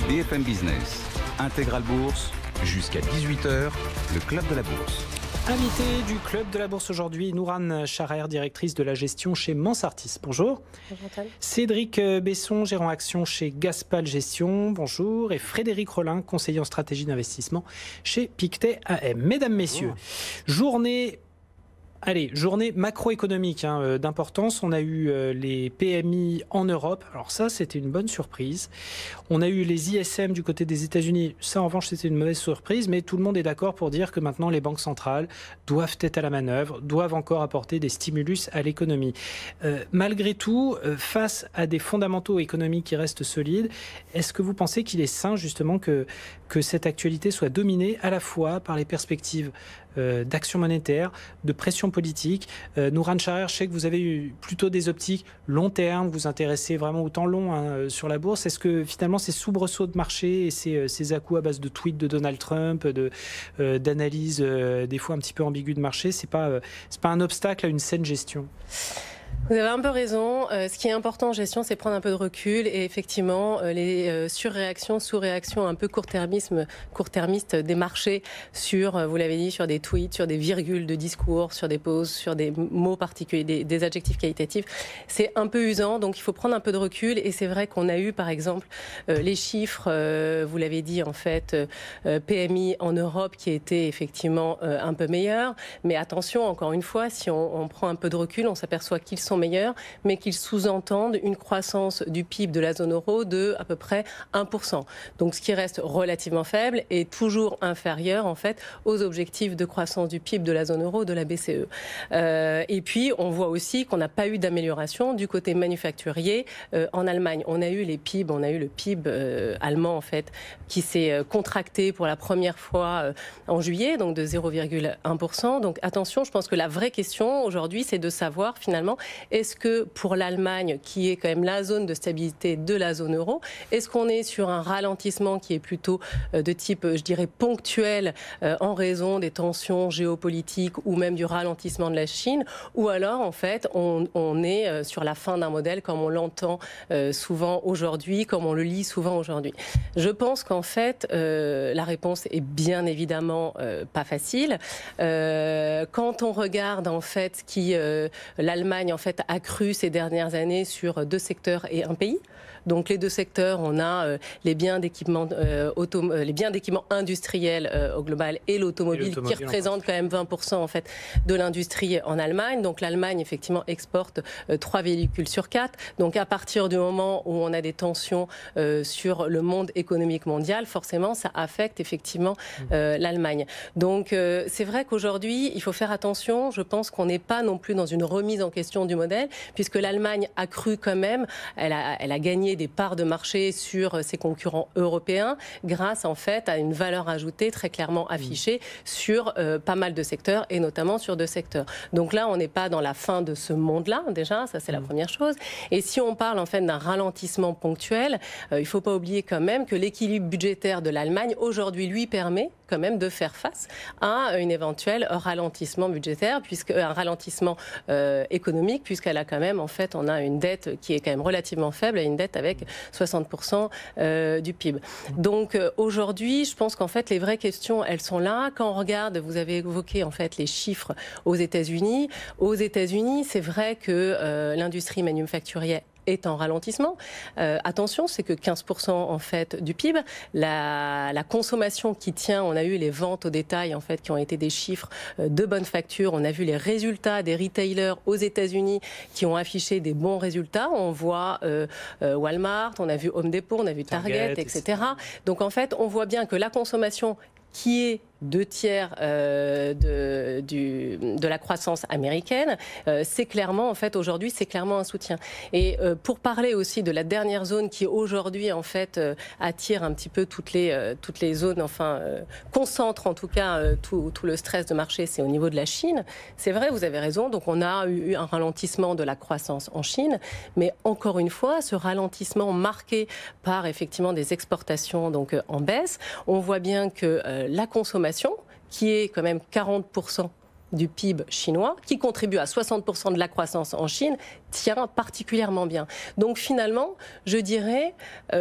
BFM Business, Intégral Bourse, jusqu'à 18h, le Club de la Bourse. Invité du Club de la Bourse aujourd'hui, Nourane Charer, directrice de la gestion chez Mansartis. Bonjour. Bonjour Antoine. Cédric Besson, gérant action chez Gaspal Gestion. Bonjour. Et Frédéric Rollin, conseiller en stratégie d'investissement chez Pictet AM. Mesdames, messieurs, journée macroéconomique d'importance. On a eu les PMI en Europe. Alors ça, c'était une bonne surprise. On a eu les ISM du côté des États-Unis. Ça, en revanche, c'était une mauvaise surprise. Mais tout le monde est d'accord pour dire que maintenant, les banques centrales doivent être à la manœuvre, doivent encore apporter des stimulus à l'économie. Malgré tout, face à des fondamentaux économiques qui restent solides, est-ce que vous pensez qu'il est sain, justement, que cette actualité soit dominée à la fois par les perspectives d'action monétaire, de pression politique? Nourane Charer, je sais que vous avez eu plutôt des optiques long terme, vous vous intéressez vraiment au temps long sur la bourse. Est-ce que finalement ces soubresauts de marché et ces à-coups à base de tweets de Donald Trump, d'analyses des fois un petit peu ambiguës de marché, c'est pas un obstacle à une saine gestion? Vous avez un peu raison. Ce qui est important en gestion, c'est prendre un peu de recul et effectivement les surréactions, sous-réactions un peu court-termistes des marchés sur, vous l'avez dit, sur des tweets, sur des virgules de discours, sur des pauses, sur des mots particuliers, des adjectifs qualitatifs. C'est un peu usant, donc il faut prendre un peu de recul. Et c'est vrai qu'on a eu, par exemple, les chiffres, vous l'avez dit, en fait, PMI en Europe qui étaient effectivement un peu meilleurs. Mais attention, encore une fois, si on prend un peu de recul, on s'aperçoit qu'ils sont meilleurs, mais qu'ils sous-entendent une croissance du PIB de la zone euro de à peu près 1%. Donc ce qui reste relativement faible est toujours inférieur en fait aux objectifs de croissance du PIB de la zone euro de la BCE. Et puis on voit aussi qu'on n'a pas eu d'amélioration du côté manufacturier en Allemagne. On a eu le PIB allemand en fait qui s'est contracté pour la première fois en juillet, donc de 0,1%. Donc attention, je pense que la vraie question aujourd'hui, c'est de savoir finalement, est-ce que pour l'Allemagne, qui est quand même la zone de stabilité de la zone euro, est-ce qu'on est sur un ralentissement qui est plutôt de type, je dirais, ponctuel en raison des tensions géopolitiques ou même du ralentissement de la Chine, ou alors en fait on est sur la fin d'un modèle comme on l'entend souvent aujourd'hui, comme on le lit souvent aujourd'hui. Je pense qu'en fait la réponse est bien évidemment pas facile. Quand on regarde en fait l'Allemagne en fait a cru ces dernières années sur 2 secteurs et un pays. Donc les 2 secteurs, on a les biens d'équipement industriels au global et l'automobile qui représente quand même 20% en fait de l'industrie en Allemagne. Donc l'Allemagne effectivement exporte 3 véhicules sur 4. Donc à partir du moment où on a des tensions sur le monde économique mondial, forcément ça affecte effectivement l'Allemagne. Donc c'est vrai qu'aujourd'hui il faut faire attention. Je pense qu'on n'est pas non plus dans une remise en question du modèle, puisque l'Allemagne a cru quand même, elle a gagné des parts de marché sur ses concurrents européens grâce en fait à une valeur ajoutée très clairement affichée sur pas mal de secteurs et notamment sur 2 secteurs. Donc là, on n'est pas dans la fin de ce monde-là déjà, ça c'est la première chose. Et si on parle en fait d'un ralentissement ponctuel, il ne faut pas oublier quand même que l'équilibre budgétaire de l'Allemagne aujourd'hui lui permet quand même de faire face à un éventuel ralentissement budgétaire, un ralentissement économique, puisqu'elle a quand même, en fait, on a une dette qui est quand même relativement faible, une dette avec 60% du PIB. Donc aujourd'hui, je pense qu'en fait, les vraies questions, elles sont là. Quand on regarde, vous avez évoqué en fait les chiffres aux États-Unis. Aux États-Unis, c'est vrai que l'industrie manufacturière est en ralentissement. Attention, c'est que 15% en fait du PIB. La consommation qui tient, on a eu les ventes au détail en fait qui ont été des chiffres de bonne facture. On a vu les résultats des retailers aux États-Unis qui ont affiché des bons résultats. On voit Walmart, on a vu Home Depot, on a vu Target, etc. Donc en fait, on voit bien que la consommation qui est 2/3 de la croissance américaine, c'est clairement, en fait, aujourd'hui, c'est clairement un soutien. Et pour parler aussi de la dernière zone qui aujourd'hui, en fait, attire un petit peu toutes les zones, enfin, concentre en tout cas tout le stress de marché, c'est au niveau de la Chine. C'est vrai, vous avez raison, donc on a eu un ralentissement de la croissance en Chine, mais encore une fois, ce ralentissement marqué par effectivement des exportations donc en baisse, on voit bien que la consommation, qui est quand même 40% du PIB chinois, qui contribue à 60% de la croissance en Chine, tient particulièrement bien. Donc finalement, je dirais,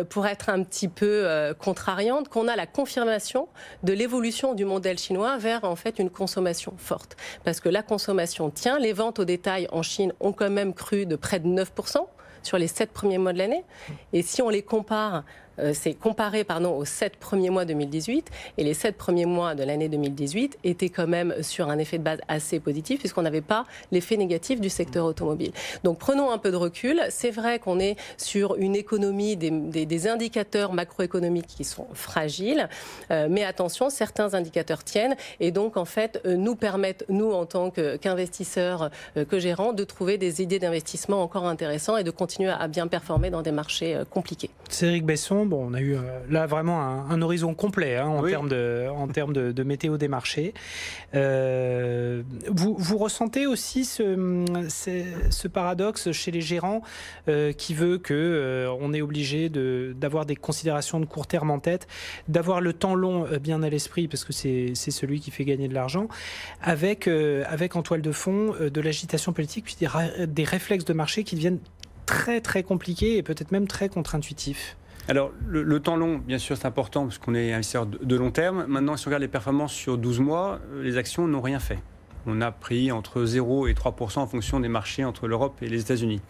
pour être un petit peu contrariante, qu'on a la confirmation de l'évolution du modèle chinois vers en fait une consommation forte. Parce que la consommation tient, les ventes au détail en Chine ont quand même cru de près de 9% sur les 7 premiers mois de l'année. Et si on les compare, c'est comparé aux 7 premiers mois 2018, et les 7 premiers mois de l'année 2018 étaient quand même sur un effet de base assez positif, puisqu'on n'avait pas l'effet négatif du secteur automobile. Donc prenons un peu de recul. C'est vrai qu'on est sur une économie, des indicateurs macroéconomiques qui sont fragiles, mais attention, certains indicateurs tiennent, et donc en fait nous permettent, nous en tant qu'investisseurs, que gérants, de trouver des idées d'investissement encore intéressantes et de continuer à bien performer dans des marchés compliqués. Cédric Besson, bon, on a eu là vraiment un horizon complet en termes de météo des marchés. Vous ressentez aussi ce paradoxe chez les gérants qui veut qu'on est obligé d'avoir des considérations de court terme en tête, d'avoir le temps long bien à l'esprit, parce que c'est celui qui fait gagner de l'argent, avec en toile de fond de l'agitation politique, puis des réflexes de marché qui deviennent très très compliqués et peut-être même très contre-intuitifs. Alors, le temps long, bien sûr, c'est important parce qu'on est investisseur de long terme. Maintenant, si on regarde les performances sur 12 mois, les actions n'ont rien fait. On a pris entre 0 et 3% en fonction des marchés entre l'Europe et les États-Unis.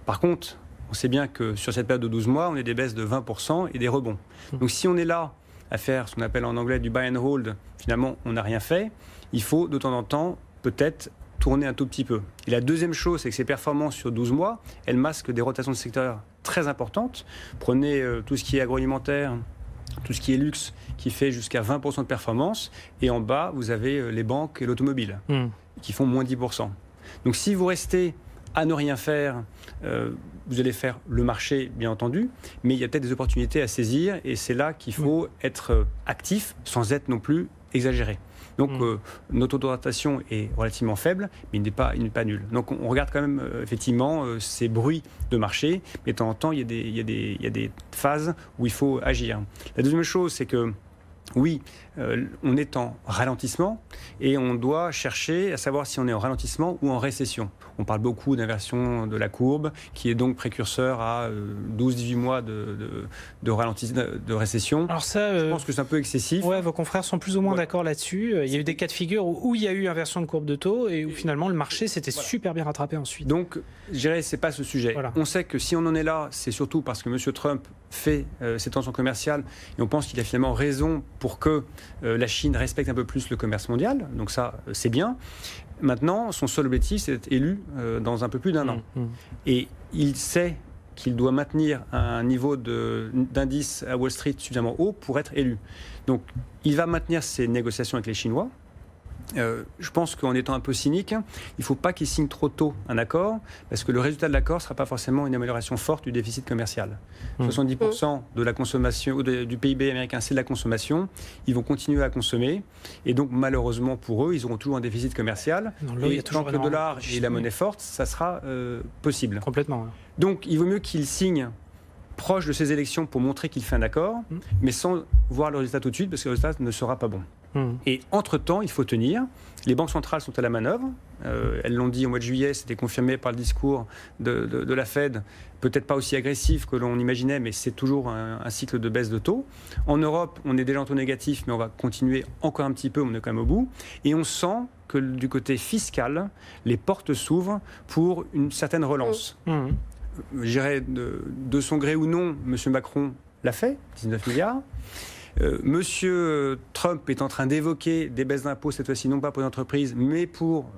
Par contre, on sait bien que sur cette période de 12 mois, on a des baisses de 20% et des rebonds. Donc, si on est là à faire ce qu'on appelle en anglais du buy and hold, finalement, on n'a rien fait, il faut de temps en temps peut-être tourner un tout petit peu. Et la deuxième chose, c'est que ces performances sur 12 mois, elles masquent des rotations de secteur très importantes. Prenez tout ce qui est agroalimentaire, tout ce qui est luxe, qui fait jusqu'à 20% de performance. Et en bas, vous avez les banques et l'automobile, qui font moins 10%. Donc si vous restez à ne rien faire, vous allez faire le marché, bien entendu, mais il y a peut-être des opportunités à saisir. Et c'est là qu'il faut être actif, sans être non plus exagéré. Donc notre auto-rotation est relativement faible, mais il n'est pas nulle. Donc on regarde quand même effectivement ces bruits de marché, mais de temps en temps il y a des phases où il faut agir. La deuxième chose, c'est que oui, on est en ralentissement et on doit chercher à savoir si on est en ralentissement ou en récession. On parle beaucoup d'inversion de la courbe, qui est donc précurseur à 12-18 mois de récession. Alors ça, je pense que c'est un peu excessif. Ouais, vos confrères sont plus ou moins d'accord là-dessus. Il y a eu des cas de figure où il y a eu inversion de courbe de taux et où finalement le marché s'était super bien rattrapé ensuite. Donc, je dirais, c'est pas ce sujet. Voilà. On sait que si on en est là, c'est surtout parce que M. Trump fait ses tensions commerciales et on pense qu'il a finalement raison pour que la Chine respecte un peu plus le commerce mondial. Donc ça, c'est bien. Maintenant, son seul objectif, c'est d'être élu dans un peu plus d'un an. Et il sait qu'il doit maintenir un niveau d'indice à Wall Street suffisamment haut pour être élu. Donc, il va maintenir ses négociations avec les Chinois. Je pense qu'en étant un peu cynique, il ne faut pas qu'il signe trop tôt un accord, parce que le résultat de l'accord ne sera pas forcément une amélioration forte du déficit commercial. 70% de la consommation, du PIB américain, c'est de la consommation. Ils vont continuer à consommer, et donc malheureusement pour eux, ils auront toujours un déficit commercial. Et tant que le dollar et la monnaie forte, ça sera possible. Complètement. Ouais. Donc il vaut mieux qu'il signe proche de ces élections pour montrer qu'il fait un accord, mais sans voir le résultat tout de suite, parce que le résultat ne sera pas bon. Et entre-temps, il faut tenir. Les banques centrales sont à la manœuvre. Elles l'ont dit au mois de juillet, c'était confirmé par le discours de la Fed. Peut-être pas aussi agressif que l'on imaginait, mais c'est toujours un cycle de baisse de taux. En Europe, on est déjà en taux négatif, mais on va continuer encore un petit peu, on est quand même au bout. Et on sent que du côté fiscal, les portes s'ouvrent pour une certaine relance. Je dirais de son gré ou non, M. Macron l'a fait, 19 milliards. Monsieur Trump est en train d'évoquer des baisses d'impôts, cette fois-ci non pas pour les entreprises, mais pour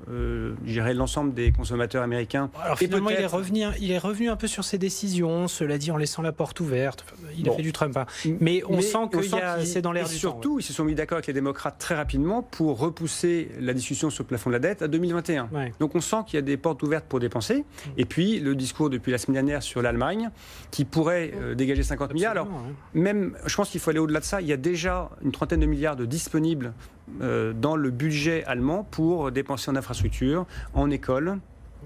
l'ensemble des consommateurs américains. Alors finalement, il est revenu un peu sur ses décisions, cela dit en laissant la porte ouverte. Il a fait du Trump. Hein. Mais on sent que c'est dans l'air du temps. Surtout, ils se sont mis d'accord avec les démocrates très rapidement pour repousser la discussion sur le plafond de la dette à 2021. Ouais. Donc on sent qu'il y a des portes ouvertes pour dépenser. Et puis le discours depuis la semaine dernière sur l'Allemagne, qui pourrait dégager 50 milliards. Alors même, je pense qu'il faut aller au-delà de ça. Il y a déjà une trentaine de milliards de disponibles dans le budget allemand pour dépenser en infrastructure, en école,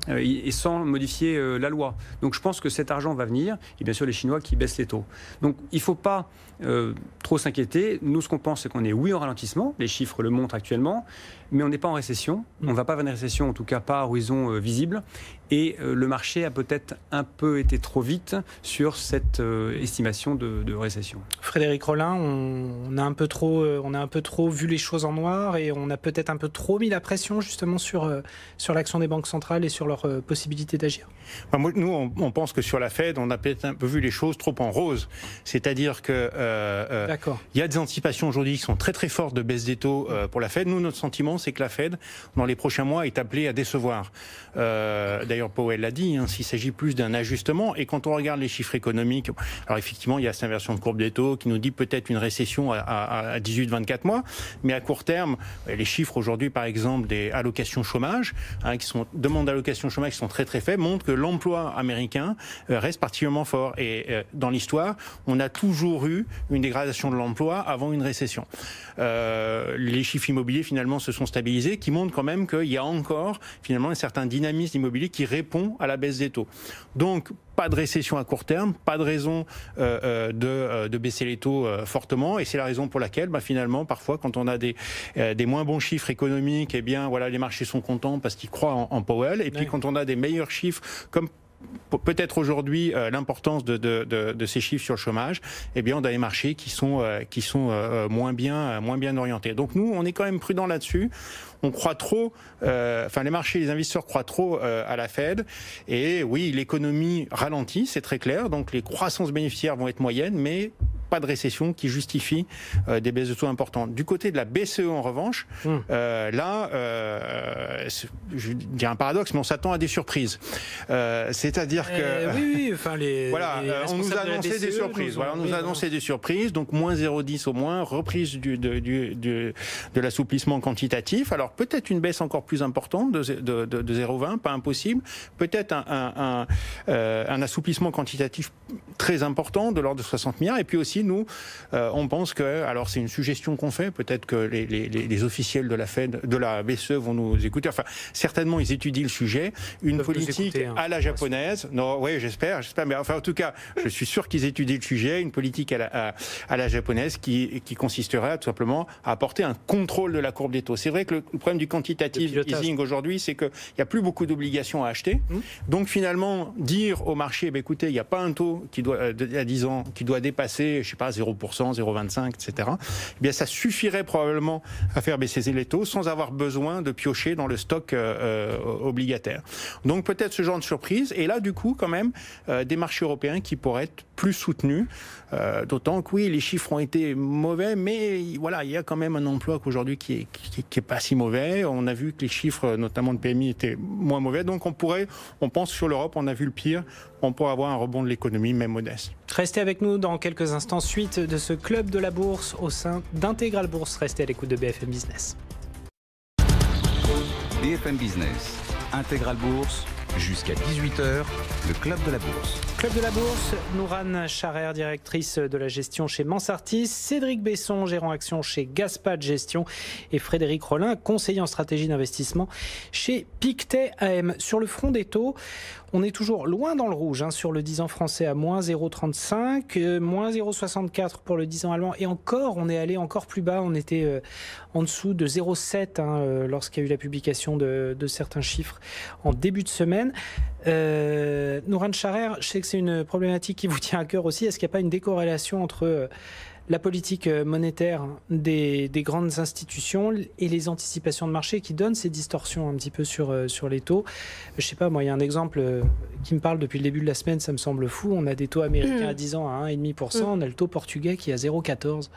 et sans modifier la loi. Donc je pense que cet argent va venir, et bien sûr les Chinois qui baissent les taux. Donc il ne faut pas trop s'inquiéter. Nous, ce qu'on pense, c'est qu'on est oui en ralentissement, les chiffres le montrent actuellement, mais on n'est pas en récession. On ne va pas vers une récession, en tout cas pas à horizon visible. Et le marché a peut-être un peu été trop vite sur cette estimation de récession. Frédéric Rollin, on a un peu trop vu les choses en noir et on a peut-être un peu trop mis la pression justement sur l'action des banques centrales et sur leur possibilité d'agir. Nous, on pense que sur la Fed, on a peut-être un peu vu les choses trop en rose. C'est-à-dire que il y a des anticipations aujourd'hui qui sont très très fortes de baisse des taux pour la Fed. Nous, notre sentiment, c'est que la Fed, dans les prochains mois, est appelée à décevoir. D'ailleurs, Powell l'a dit, s'il s'agit plus d'un ajustement. Et quand on regarde les chiffres économiques, alors effectivement, il y a cette inversion de courbe des taux qui nous dit peut-être une récession à 18-24 mois. Mais à court terme, les chiffres aujourd'hui, par exemple, des allocations chômage, demandes d'allocations chômage qui sont très très faibles, montrent que l'emploi américain reste particulièrement fort. Et dans l'histoire, on a toujours eu une dégradation de l'emploi avant une récession. Les chiffres immobiliers, finalement, se sont stabilisés, qui montrent quand même qu'il y a encore, finalement, un certain dynamisme immobilier qui répond à la baisse des taux. Donc, pas de récession à court terme, pas de raison de baisser les taux fortement, et c'est la raison pour laquelle, finalement, parfois, quand on a des moins bons chiffres économiques, eh bien, voilà, les marchés sont contents parce qu'ils croient en Powell, et puis quand on a des meilleurs chiffres, comme peut-être aujourd'hui l'importance de ces chiffres sur le chômage, eh bien on a des marchés qui sont moins bien orientés. Donc nous, on est quand même prudent là-dessus. On croit trop, les marchés, les investisseurs croient trop à la Fed. Et oui, l'économie ralentit, c'est très clair. Donc les croissances bénéficiaires vont être moyennes, mais pas de récession qui justifie des baisses de taux importantes. Du côté de la BCE, en revanche, là, je dirais un paradoxe, mais on s'attend à des surprises. C'est-à-dire que... on nous a annoncé des surprises. On nous a annoncé des surprises, donc moins 0,10 au moins, reprise de l'assouplissement quantitatif. Alors peut-être une baisse encore plus importante de 0,20, pas impossible. Peut-être un assouplissement quantitatif très important de l'ordre de 60 milliards. Et puis aussi, nous, on pense que, alors c'est une suggestion qu'on fait, peut-être que les officiels de la Fed, de la BCE vont nous écouter. Enfin, certainement, ils étudient le sujet. Une politique à la japonaise. Non, oui, j'espère. Mais enfin, en tout cas, je suis sûr qu'ils étudient le sujet. Une politique à la japonaise qui consisterait tout simplement à apporter un contrôle de la courbe des taux. C'est vrai que le problème du quantitative easing aujourd'hui, c'est qu'il n'y a plus beaucoup d'obligations à acheter. Donc finalement, dire au marché, écoutez, il n'y a pas un taux qui doit, à 10 ans, qui doit dépasser, je sais pas, 0%, 0,25, etc. Eh bien, ça suffirait probablement à faire baisser les taux sans avoir besoin de piocher dans le stock obligataire. Donc peut-être ce genre de surprise. Et là, du coup, quand même, des marchés européens qui pourraient être plus soutenus. D'autant que oui, les chiffres ont été mauvais, mais voilà, il y a quand même un emploi qu'aujourd'hui qui est pas si mauvais. On a vu que les chiffres, notamment de PMI, étaient moins mauvais. Donc on pense sur l'Europe, on a vu le pire. On pourrait avoir un rebond de l'économie, même modeste. Restez avec nous dans quelques instants, suite de ce club de la bourse au sein d'Intégral Bourse. Restez à l'écoute de BFM Business. BFM Business, Intégral Bourse, jusqu'à 18h, le Club de la Bourse. Club de la Bourse, Nourane Charer, directrice de la gestion chez Mansartis, Cédric Besson, gérant action chez Gaspard Gestion et Frédéric Rollin, conseiller en stratégie d'investissement chez Pictet AM. Sur le front des taux, on est toujours loin dans le rouge, sur le 10 ans français à moins 0,35, moins 0,64 pour le 10 ans allemand. Et encore, on est allé encore plus bas, on était en dessous de 0,7 lorsqu'il y a eu la publication de certains chiffres en début de semaine. Nourane Charer, je sais que c'est une problématique qui vous tient à cœur aussi. Est-ce qu'il n'y a pas une décorrélation entre la politique monétaire des grandes institutions et les anticipations de marché qui donnent ces distorsions un petit peu sur les taux? Je ne sais pas, moi, il y a un exemple qui me parle depuis le début de la semaine, ça me semble fou. On a des taux américains à 10 ans à 1,5%, on a le taux portugais qui est à 0,14%.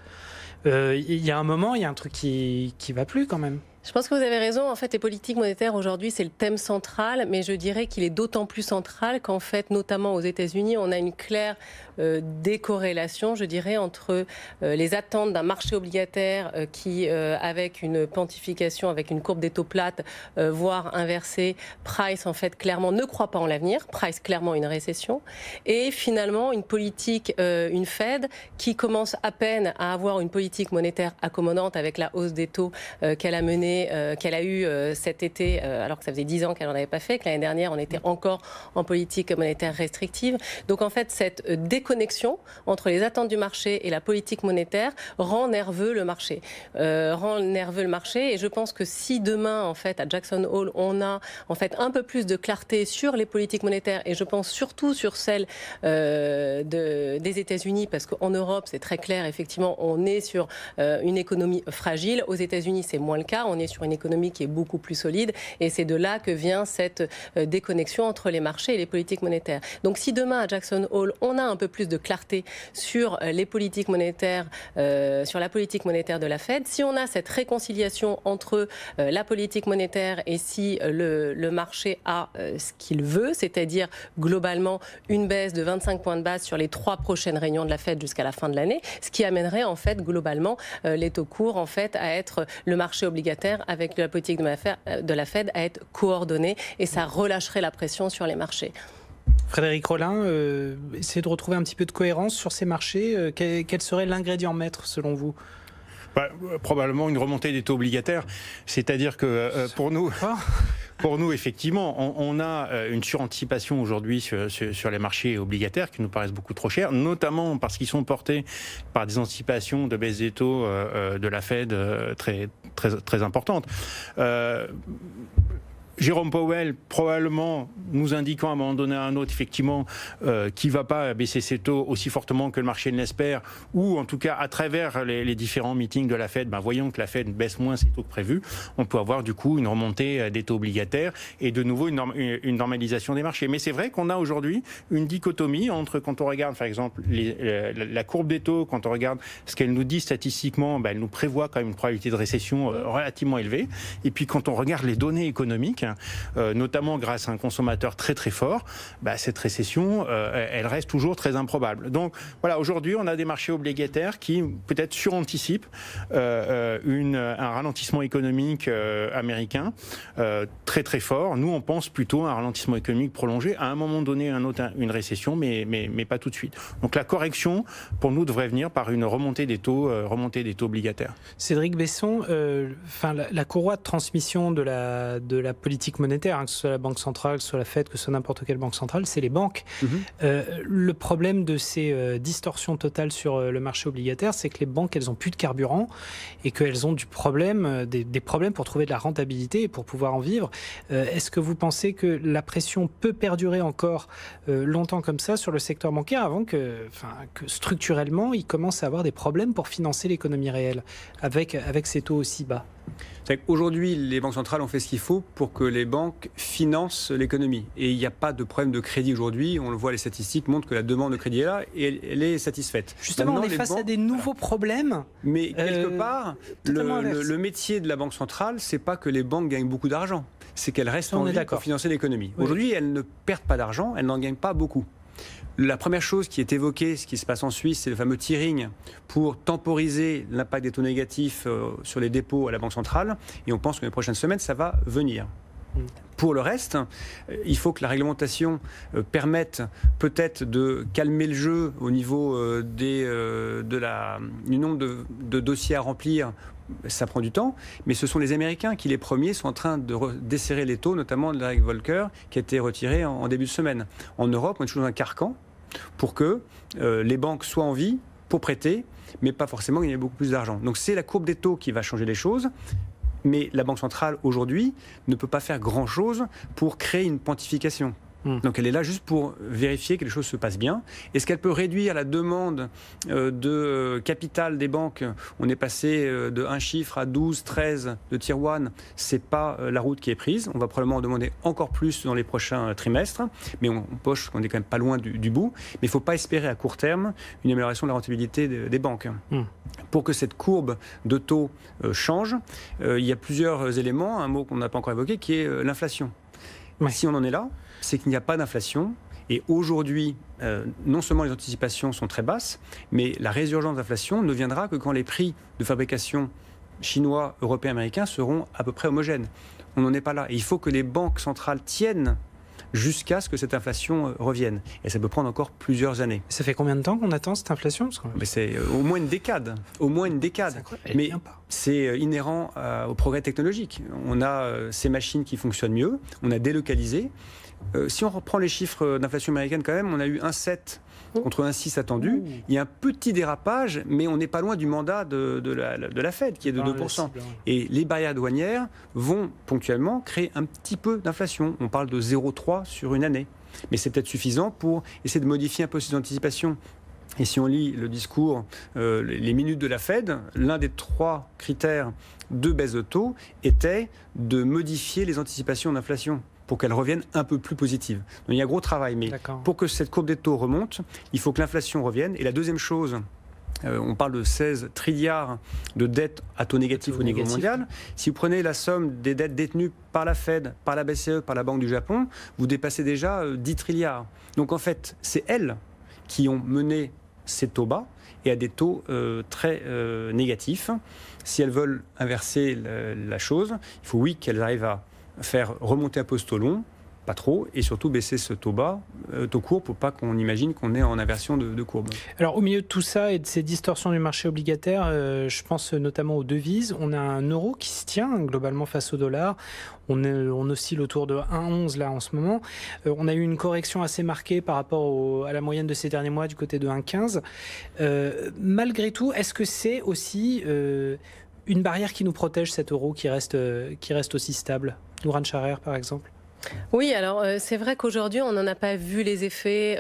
Il y a un moment, il y a un truc qui ne va plus quand même. Je pense que vous avez raison. En fait, les politiques monétaires aujourd'hui, c'est le thème central, mais je dirais qu'il est d'autant plus central qu'en fait, notamment aux États-Unis, on a une claire décorrélation, je dirais, entre les attentes d'un marché obligataire qui, avec une pontification, avec une courbe des taux plate, voire inversée, price en fait clairement ne croit pas en l'avenir, price clairement une récession, et finalement une politique, une Fed qui commence à peine à avoir une politique monétaire accommodante avec la hausse des taux qu'elle a menée qu'elle a eue cet été, alors que ça faisait 10 ans qu'elle n'en avait pas fait, que l'année dernière, on était encore en politique monétaire restrictive. Donc en fait, cette déconnexion entre les attentes du marché et la politique monétaire rend nerveux le marché. Et je pense que si demain, en fait, à Jackson Hole, on a en fait un peu plus de clarté sur les politiques monétaires, et je pense surtout sur celle des États-Unis, parce qu'en Europe, c'est très clair, effectivement, on est sur une économie fragile. Aux États-Unis, c'est moins le cas. On est sur une économie qui est beaucoup plus solide, et c'est de là que vient cette déconnexion entre les marchés et les politiques monétaires. Donc, si demain à Jackson Hole, on a un peu plus de clarté sur les politiques monétaires, sur la politique monétaire de la Fed, si on a cette réconciliation entre la politique monétaire et si le marché a ce qu'il veut, c'est-à-dire globalement une baisse de 25 points de base sur les 3 prochaines réunions de la Fed jusqu'à la fin de l'année, ce qui amènerait en fait globalement les taux courts en fait à être le marché obligataire avec la politique de la Fed à être coordonné, et ça relâcherait la pression sur les marchés. Frédéric Rollin, essayez de retrouver un petit peu de cohérence sur ces marchés. Quel serait l'ingrédient maître selon vous ? Probablement une remontée des taux obligataires. C'est-à-dire que pour nous, effectivement, on a une suranticipation aujourd'hui sur les marchés obligataires qui nous paraissent beaucoup trop chers, notamment parce qu'ils sont portés par des anticipations de baisse des taux de la Fed très, très, très importantes. Jérôme Powell, probablement, nous indiquant à un moment donné à un autre, effectivement, qu'il ne va pas baisser ses taux aussi fortement que le marché ne l'espère, ou en tout cas, à travers les différents meetings de la Fed, voyons que la Fed baisse moins ses taux que prévu, on peut avoir du coup une remontée des taux obligataires et de nouveau une normalisation des marchés. Mais c'est vrai qu'on a aujourd'hui une dichotomie entre, quand on regarde, par exemple, la courbe des taux, quand on regarde ce qu'elle nous dit statistiquement, elle nous prévoit quand même une probabilité de récession relativement élevée, et puis quand on regarde les données économiques, notamment grâce à un consommateur très très fort, cette récession, elle reste toujours très improbable. Donc voilà, aujourd'hui on a des marchés obligataires qui peut-être suranticipent un ralentissement économique américain très très fort. Nous on pense plutôt à un ralentissement économique prolongé, à un moment donné une récession, mais pas tout de suite. Donc la correction pour nous devrait venir par une remontée des taux obligataires. Cédric Besson, la courroie de transmission de la politique monétaire, que ce soit la Banque centrale, que ce soit la Fed, que ce soit n'importe quelle banque centrale, c'est les banques. Le problème de ces distorsions totales sur le marché obligataire, c'est que les banques, elles n'ont plus de carburant et qu'elles ont des problèmes pour trouver de la rentabilité et pour pouvoir en vivre. Est-ce que vous pensez que la pression peut perdurer encore longtemps comme ça sur le secteur bancaire avant que structurellement, il commence à avoir des problèmes pour financer l'économie réelle avec ces taux aussi bas? Aujourd'hui, les banques centrales ont fait ce qu'il faut pour que les banques financent l'économie. Et il n'y a pas de problème de crédit aujourd'hui. On le voit, les statistiques montrent que la demande de crédit est là et elle est satisfaite. Justement, maintenant, on est face à des nouveaux problèmes. Mais quelque part, le métier de la Banque centrale, c'est pas que les banques gagnent beaucoup d'argent. C'est qu'elles restent en vie pour financer l'économie. Oui. Aujourd'hui, elles ne perdent pas d'argent, elles n'en gagnent pas beaucoup. La première chose qui est évoquée, ce qui se passe en Suisse, c'est le fameux tiering pour temporiser l'impact des taux négatifs sur les dépôts à la Banque centrale. Et on pense que les prochaines semaines, ça va venir. Pour le reste, il faut que la réglementation permette peut-être de calmer le jeu au niveau du nombre de dossiers à remplir. Ça prend du temps, mais ce sont les Américains qui, les premiers, sont en train de desserrer les taux, notamment de la règle Volcker, qui a été retirée en début de semaine. En Europe, on est toujours dans un carcan pour que les banques soient en vie pour prêter, mais pas forcément gagner beaucoup plus d'argent. Donc c'est la courbe des taux qui va changer les choses. Mais la Banque centrale, aujourd'hui, ne peut pas faire grand-chose pour créer une pontification. Donc elle est là juste pour vérifier que les choses se passent bien. Est-ce qu'elle peut réduire la demande de capital des banques? On est passé de un chiffre à 12, 13 de Tier 1. Ce n'est pas la route qui est prise. On va probablement en demander encore plus dans les prochains trimestres. Mais on poche, on est quand même pas loin du bout. Mais il ne faut pas espérer à court terme une amélioration de la rentabilité des banques. Pour que cette courbe de taux change, il y a plusieurs éléments. Un mot qu'on n'a pas encore évoqué qui est l'inflation. Si on en est là, c'est qu'il n'y a pas d'inflation. Et aujourd'hui, non seulement les anticipations sont très basses, mais la résurgence d'inflation ne viendra que quand les prix de fabrication chinois, européens, américains seront à peu près homogènes. On n'en est pas là. Et il faut que les banques centrales tiennent jusqu'à ce que cette inflation revienne. Et ça peut prendre encore plusieurs années. Ça fait combien de temps qu'on attend cette inflation? Mais c'est au moins une décade. Au moins une décade. Mais c'est inhérent au progrès technologique. On a ces machines qui fonctionnent mieux, on a délocalisé. Si on reprend les chiffres d'inflation américaine quand même, on a eu 1,7 contre 1,6 attendu. Il y a un petit dérapage, mais on n'est pas loin du mandat de la Fed, qui est de 2%. Et les barrières douanières vont ponctuellement créer un petit peu d'inflation. On parle de 0,3 sur une année. Mais c'est peut-être suffisant pour essayer de modifier un peu ces anticipations. Et si on lit le discours, les minutes de la Fed, l'un des 3 critères de baisse de taux était de modifier les anticipations d'inflation pour qu'elles reviennent un peu plus positives. Donc il y a un gros travail, mais pour que cette courbe des taux remonte, il faut que l'inflation revienne. Et la deuxième chose, on parle de 16 trilliards de dettes à taux négatif au niveau mondial. Si vous prenez la somme des dettes détenues par la Fed, par la BCE, par la Banque du Japon, vous dépassez déjà 10 trilliards. Donc en fait, c'est elles qui ont mené ces taux bas et à des taux très négatifs. Si elles veulent inverser la chose, il faut qu'elles arrivent à faire remonter un peu ce taux long, pas trop, et surtout baisser ce taux bas, taux court, pour pas qu'on imagine qu'on est en inversion de courbe. Alors au milieu de tout ça et de ces distorsions du marché obligataire, je pense notamment aux devises, on a un euro qui se tient globalement face au dollar. On oscille autour de 1,11 là en ce moment. On a eu une correction assez marquée par rapport à la moyenne de ces derniers mois du côté de 1,15. Malgré tout, est-ce que c'est aussi une barrière qui nous protège, cet euro qui reste aussi stable? Nourane Charer, par exemple. Oui, alors c'est vrai qu'aujourd'hui, on n'en a pas vu les effets,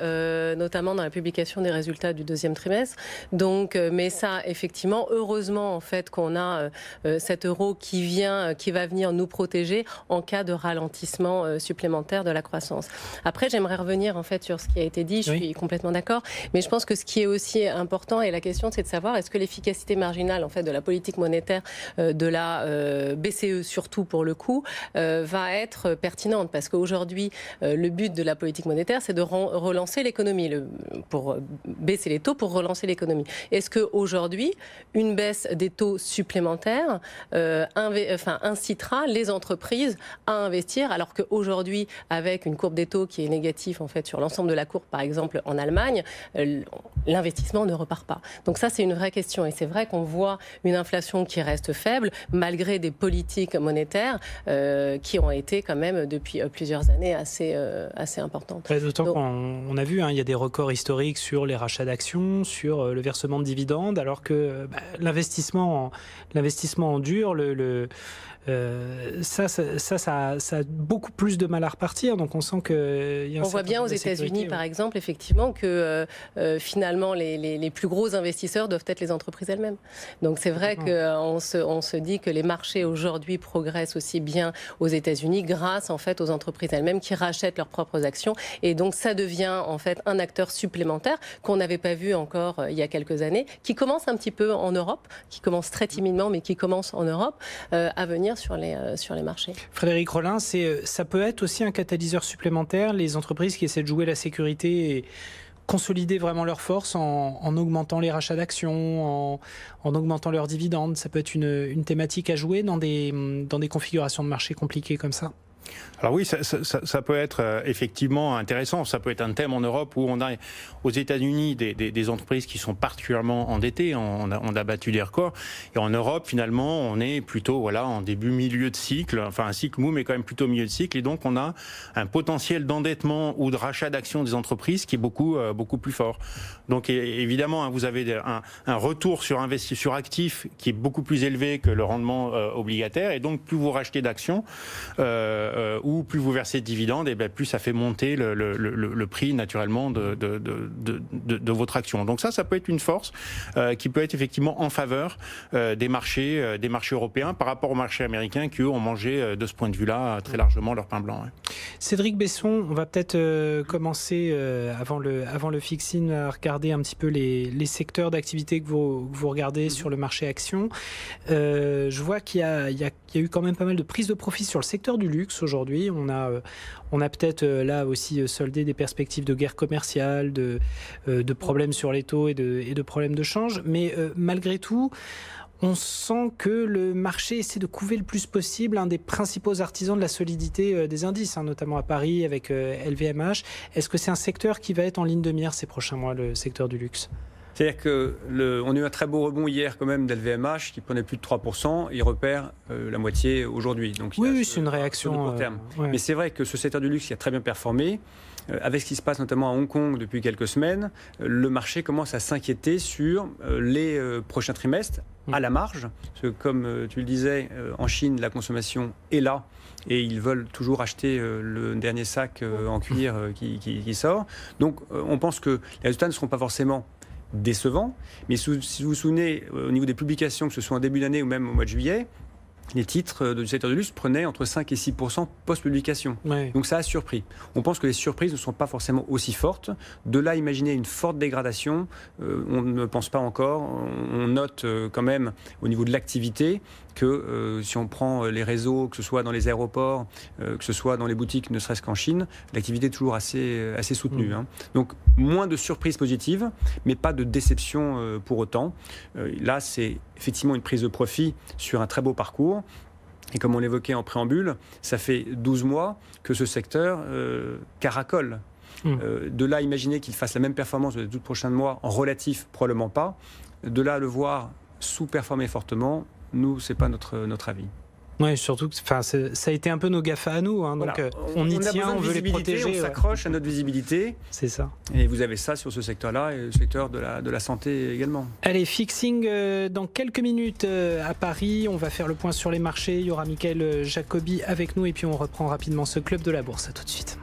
notamment dans la publication des résultats du deuxième trimestre. Donc, mais ça, effectivement, heureusement, en fait, qu'on a cet euro qui va venir nous protéger en cas de ralentissement supplémentaire de la croissance. Après, j'aimerais revenir, en fait, sur ce qui a été dit. Je suis complètement d'accord. Mais je pense que ce qui est aussi important, et la question, c'est de savoir, est-ce que l'efficacité marginale, en fait, de la politique monétaire de la BCE, surtout pour le coup, va être pertinente. Parce qu'aujourd'hui, le but de la politique monétaire, c'est de relancer l'économie, pour baisser les taux pour relancer l'économie. Est-ce qu'aujourd'hui, une baisse des taux supplémentaires incitera les entreprises à investir, alors qu'aujourd'hui, avec une courbe des taux qui est négative en fait, sur l'ensemble de la courbe, par exemple en Allemagne, l'investissement ne repart pas. Donc ça, c'est une vraie question. Et c'est vrai qu'on voit une inflation qui reste faible, malgré des politiques monétaires qui ont été quand même depuis plusieurs années assez importantes. D'autant qu'on a vu, il y a des records historiques sur les rachats d'actions, sur le versement de dividendes, alors que l'investissement en dur, ça a beaucoup plus de mal à repartir. Donc on sent qu'il y a on voit bien aux États-Unis, par exemple, effectivement, que finalement les plus gros investisseurs doivent être les entreprises elles-mêmes. Donc c'est vrai qu'on se dit que les marchés aujourd'hui progressent aussi bien aux États-Unis grâce en fait aux entreprises elles-mêmes qui rachètent leurs propres actions. Et donc ça devient en fait un acteur supplémentaire qu'on n'avait pas vu encore il y a quelques années, qui commence un petit peu en Europe, qui commence très timidement, mais qui commence en Europe à venir sur les marchés. Frédéric Rollin, ça peut être aussi un catalyseur supplémentaire, les entreprises qui essaient de jouer la sécurité et consolider vraiment leurs forces en augmentant les rachats d'actions, en augmentant leurs dividendes. Ça peut être une thématique à jouer dans des configurations de marché compliquées comme ça. Alors oui, ça peut être effectivement intéressant. Ça peut être un thème en Europe où on a aux États-Unis des entreprises qui sont particulièrement endettées. On a battu des records. Et en Europe, finalement, on est plutôt en milieu de cycle. Enfin, un cycle mou, mais quand même plutôt milieu de cycle. Et donc, on a un potentiel d'endettement ou de rachat d'actions des entreprises qui est beaucoup plus fort. Donc, évidemment, vous avez un retour sur actifs qui est beaucoup plus élevé que le rendement obligataire. Et donc, plus vous rachetez d'actions, ou plus vous versez de dividendes, et plus ça fait monter le prix naturellement de votre action. Donc ça peut être une force qui peut être effectivement en faveur des marchés européens par rapport aux marchés américains qui eux ont mangé de ce point de vue-là très largement leur pain blanc. Ouais. Cédric Besson, on va peut-être commencer avant le fix-in à regarder un petit peu les secteurs d'activité que vous regardez sur le marché action. Je vois qu'il y a eu quand même pas mal de prises de profit sur le secteur du luxe aujourd'hui. On a peut-être là aussi soldé des perspectives de guerre commerciale, de problèmes sur les taux et de problèmes de change. Mais malgré tout, on sent que le marché essaie de couver le plus possible un des principaux artisans de la solidité des indices, notamment à Paris avec LVMH. Est-ce que c'est un secteur qui va être en ligne de mire ces prochains mois, le secteur du luxe ? C'est-à-dire qu'on a eu un très beau rebond hier quand même d'LVMH qui prenait plus de 3%, il repère la moitié aujourd'hui. Donc oui, c'est une réaction de court terme. Mais c'est vrai que ce secteur du luxe qui a très bien performé, avec ce qui se passe notamment à Hong Kong depuis quelques semaines, le marché commence à s'inquiéter sur les prochains trimestres à la marge. Parce que comme tu le disais, en Chine, la consommation est là. Et ils veulent toujours acheter le dernier sac en cuir qui sort. Donc on pense que les résultats ne seront pas forcément décevant, mais si vous vous souvenez, au niveau des publications, que ce soit en début d'année ou même au mois de juillet, les titres du secteur du luxe prenaient entre 5 et 6% post-publication. Ouais. Donc ça a surpris. On pense que les surprises ne sont pas forcément aussi fortes. De là, imaginer une forte dégradation, on ne pense pas encore. On note quand même au niveau de l'activité que si on prend les réseaux, que ce soit dans les aéroports, que ce soit dans les boutiques, ne serait-ce qu'en Chine, l'activité est toujours assez soutenue. Donc moins de surprises positives, mais pas de déception pour autant. Là, c'est effectivement une prise de profit sur un très beau parcours. Et comme on l'évoquait en préambule, ça fait 12 mois que ce secteur caracole. De là, imaginer qu'il fasse la même performance les 12 prochains mois, en relatif, probablement pas. De là, le voir sous-performer fortement, nous, c'est pas notre avis. Oui, surtout que ça a été un peu nos GAFA à nous. Donc voilà. On y tient, on veut les protéger. On s'accroche à notre visibilité. C'est ça. Et vous avez ça sur ce secteur-là et le secteur de la santé également. Allez, fixing dans quelques minutes à Paris. On va faire le point sur les marchés. Il y aura Mickaël Jacobi avec nous et puis on reprend rapidement ce club de la bourse. À tout de suite.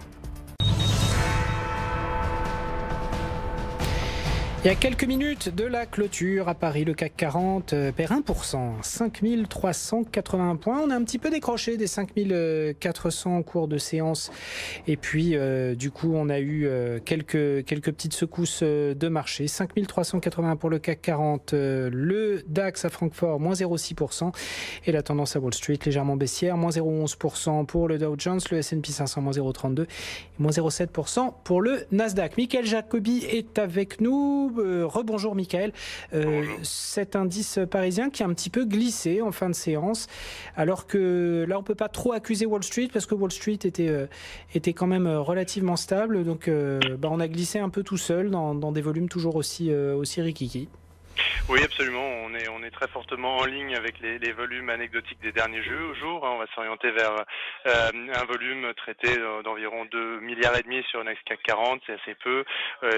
Il y a quelques minutes de la clôture à Paris, le CAC 40 perd 1%, 5381 points. On a un petit peu décroché des 5400 en cours de séance. Et puis, du coup, on a eu quelques petites secousses de marché. 5381 pour le CAC 40, le DAX à Francfort, moins 0,6%. Et la tendance à Wall Street, légèrement baissière, moins 0,11% pour le Dow Jones, le S&P 500, moins 0,32%, et moins 0,7% pour le Nasdaq. Mickaël Jacobi est avec nous. Rebonjour Mickaël. Cet indice parisien qui a un petit peu glissé en fin de séance, alors que là on ne peut pas trop accuser Wall Street parce que Wall Street était quand même relativement stable, donc on a glissé un peu tout seul dans des volumes toujours aussi rikiki. Oui, absolument. On est très fortement en ligne avec les volumes anecdotiques des derniers jours. On va s'orienter vers un volume traité d'environ 2,5 milliards sur le CAC 40. C'est assez peu.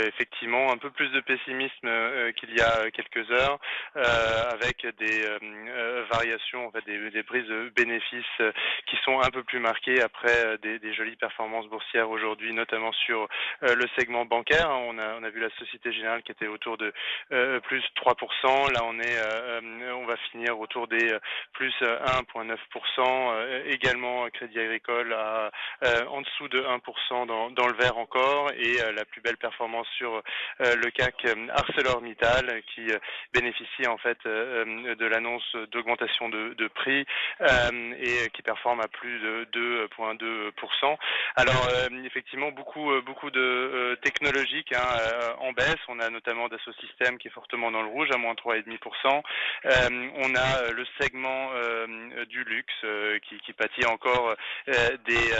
Effectivement, un peu plus de pessimisme qu'il y a quelques heures, avec des variations, en fait, des prises de bénéfices qui sont un peu plus marquées après des jolies performances boursières aujourd'hui, notamment sur le segment bancaire. On a vu la Société Générale qui était autour de plus 3%. Là, on va finir autour des plus 1,9%. Également, Crédit Agricole en dessous de 1% dans le vert encore. Et la plus belle performance sur le CAC, ArcelorMittal, qui bénéficie en fait de l'annonce d'augmentation de prix et qui performe à plus de 2,2%. Alors, effectivement, beaucoup de technologiques en baisse. On a notamment Dassault Systèmes qui est fortement dans le rouge, à moins 3,5%. On a le segment du luxe qui pâtit encore des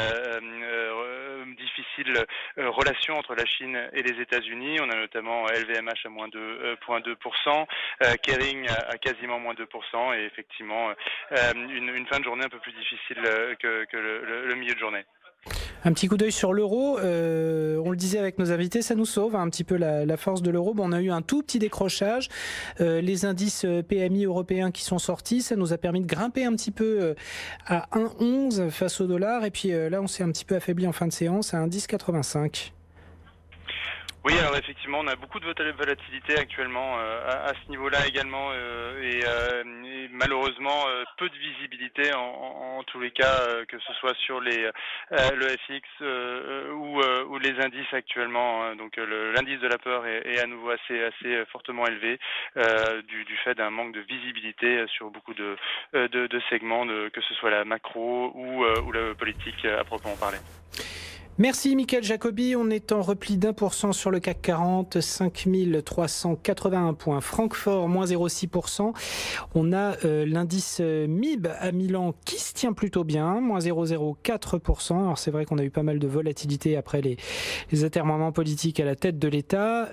difficiles relations entre la Chine et les États-Unis. On a notamment LVMH à moins 2,2%, Kering à quasiment moins 2%, et effectivement une fin de journée un peu plus difficile que le milieu de journée. Un petit coup d'œil sur l'euro, on le disait avec nos invités, ça nous sauve un petit peu la force de l'euro. On a eu un tout petit décrochage, les indices PMI européens qui sont sortis, ça nous a permis de grimper un petit peu à 1,11 face au dollar, et puis là on s'est un petit peu affaibli en fin de séance à 1,1085. Oui, alors effectivement, on a beaucoup de volatilité actuellement à ce niveau-là également, et malheureusement peu de visibilité en tous les cas, que ce soit sur le FX ou les indices actuellement. Donc l'indice de la peur est à nouveau assez fortement élevé du fait d'un manque de visibilité sur beaucoup de segments, que ce soit la macro ou la politique à proprement parler. Merci Mickaël Jacobi, on est en repli d'1% sur le CAC 40, 5381 points. Francfort, moins 0,6%. On a l'indice MIB à Milan qui se tient plutôt bien, moins 0,04%. Alors c'est vrai qu'on a eu pas mal de volatilité après les atermoiements politiques à la tête de l'État.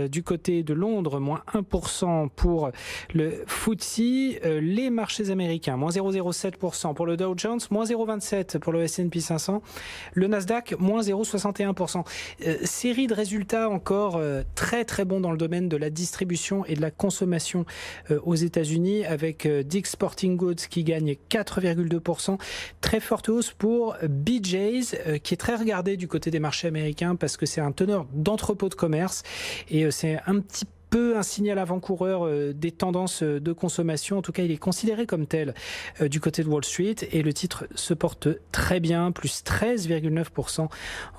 Du côté de Londres, moins 1% pour le FTSE. Les marchés américains, moins 0,07% pour le Dow Jones, moins 0,27% pour le S&P 500. Le Nasdaq, moins 0,61%. Série de résultats encore très très bons dans le domaine de la distribution et de la consommation aux États-Unis, avec Dick's Sporting Goods qui gagne 4,2%. Très forte hausse pour BJ's qui est très regardé du côté des marchés américains parce que c'est un teneur d'entrepôt de commerce et c'est un petit peu un signal avant-coureur des tendances de consommation. En tout cas, il est considéré comme tel du côté de Wall Street et le titre se porte très bien, plus 13,9%.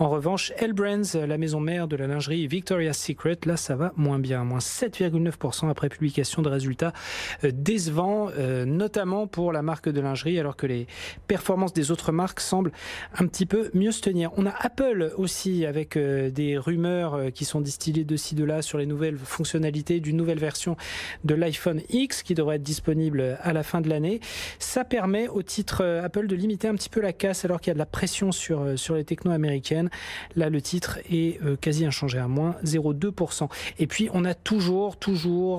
En revanche, L Brands, la maison mère de la lingerie Victoria's Secret, là ça va moins bien, moins 7,9% après publication de résultats décevants, notamment pour la marque de lingerie, alors que les performances des autres marques semblent un petit peu mieux se tenir. On a Apple aussi avec des rumeurs qui sont distillées de ci de là sur les nouvelles fonctionnalités d'une nouvelle version de l'iPhone X qui devrait être disponible à la fin de l'année. Ça permet au titre Apple de limiter un petit peu la casse alors qu'il y a de la pression sur les technos américaines. Là, le titre est quasi inchangé à moins 0,2%. Et puis, on a toujours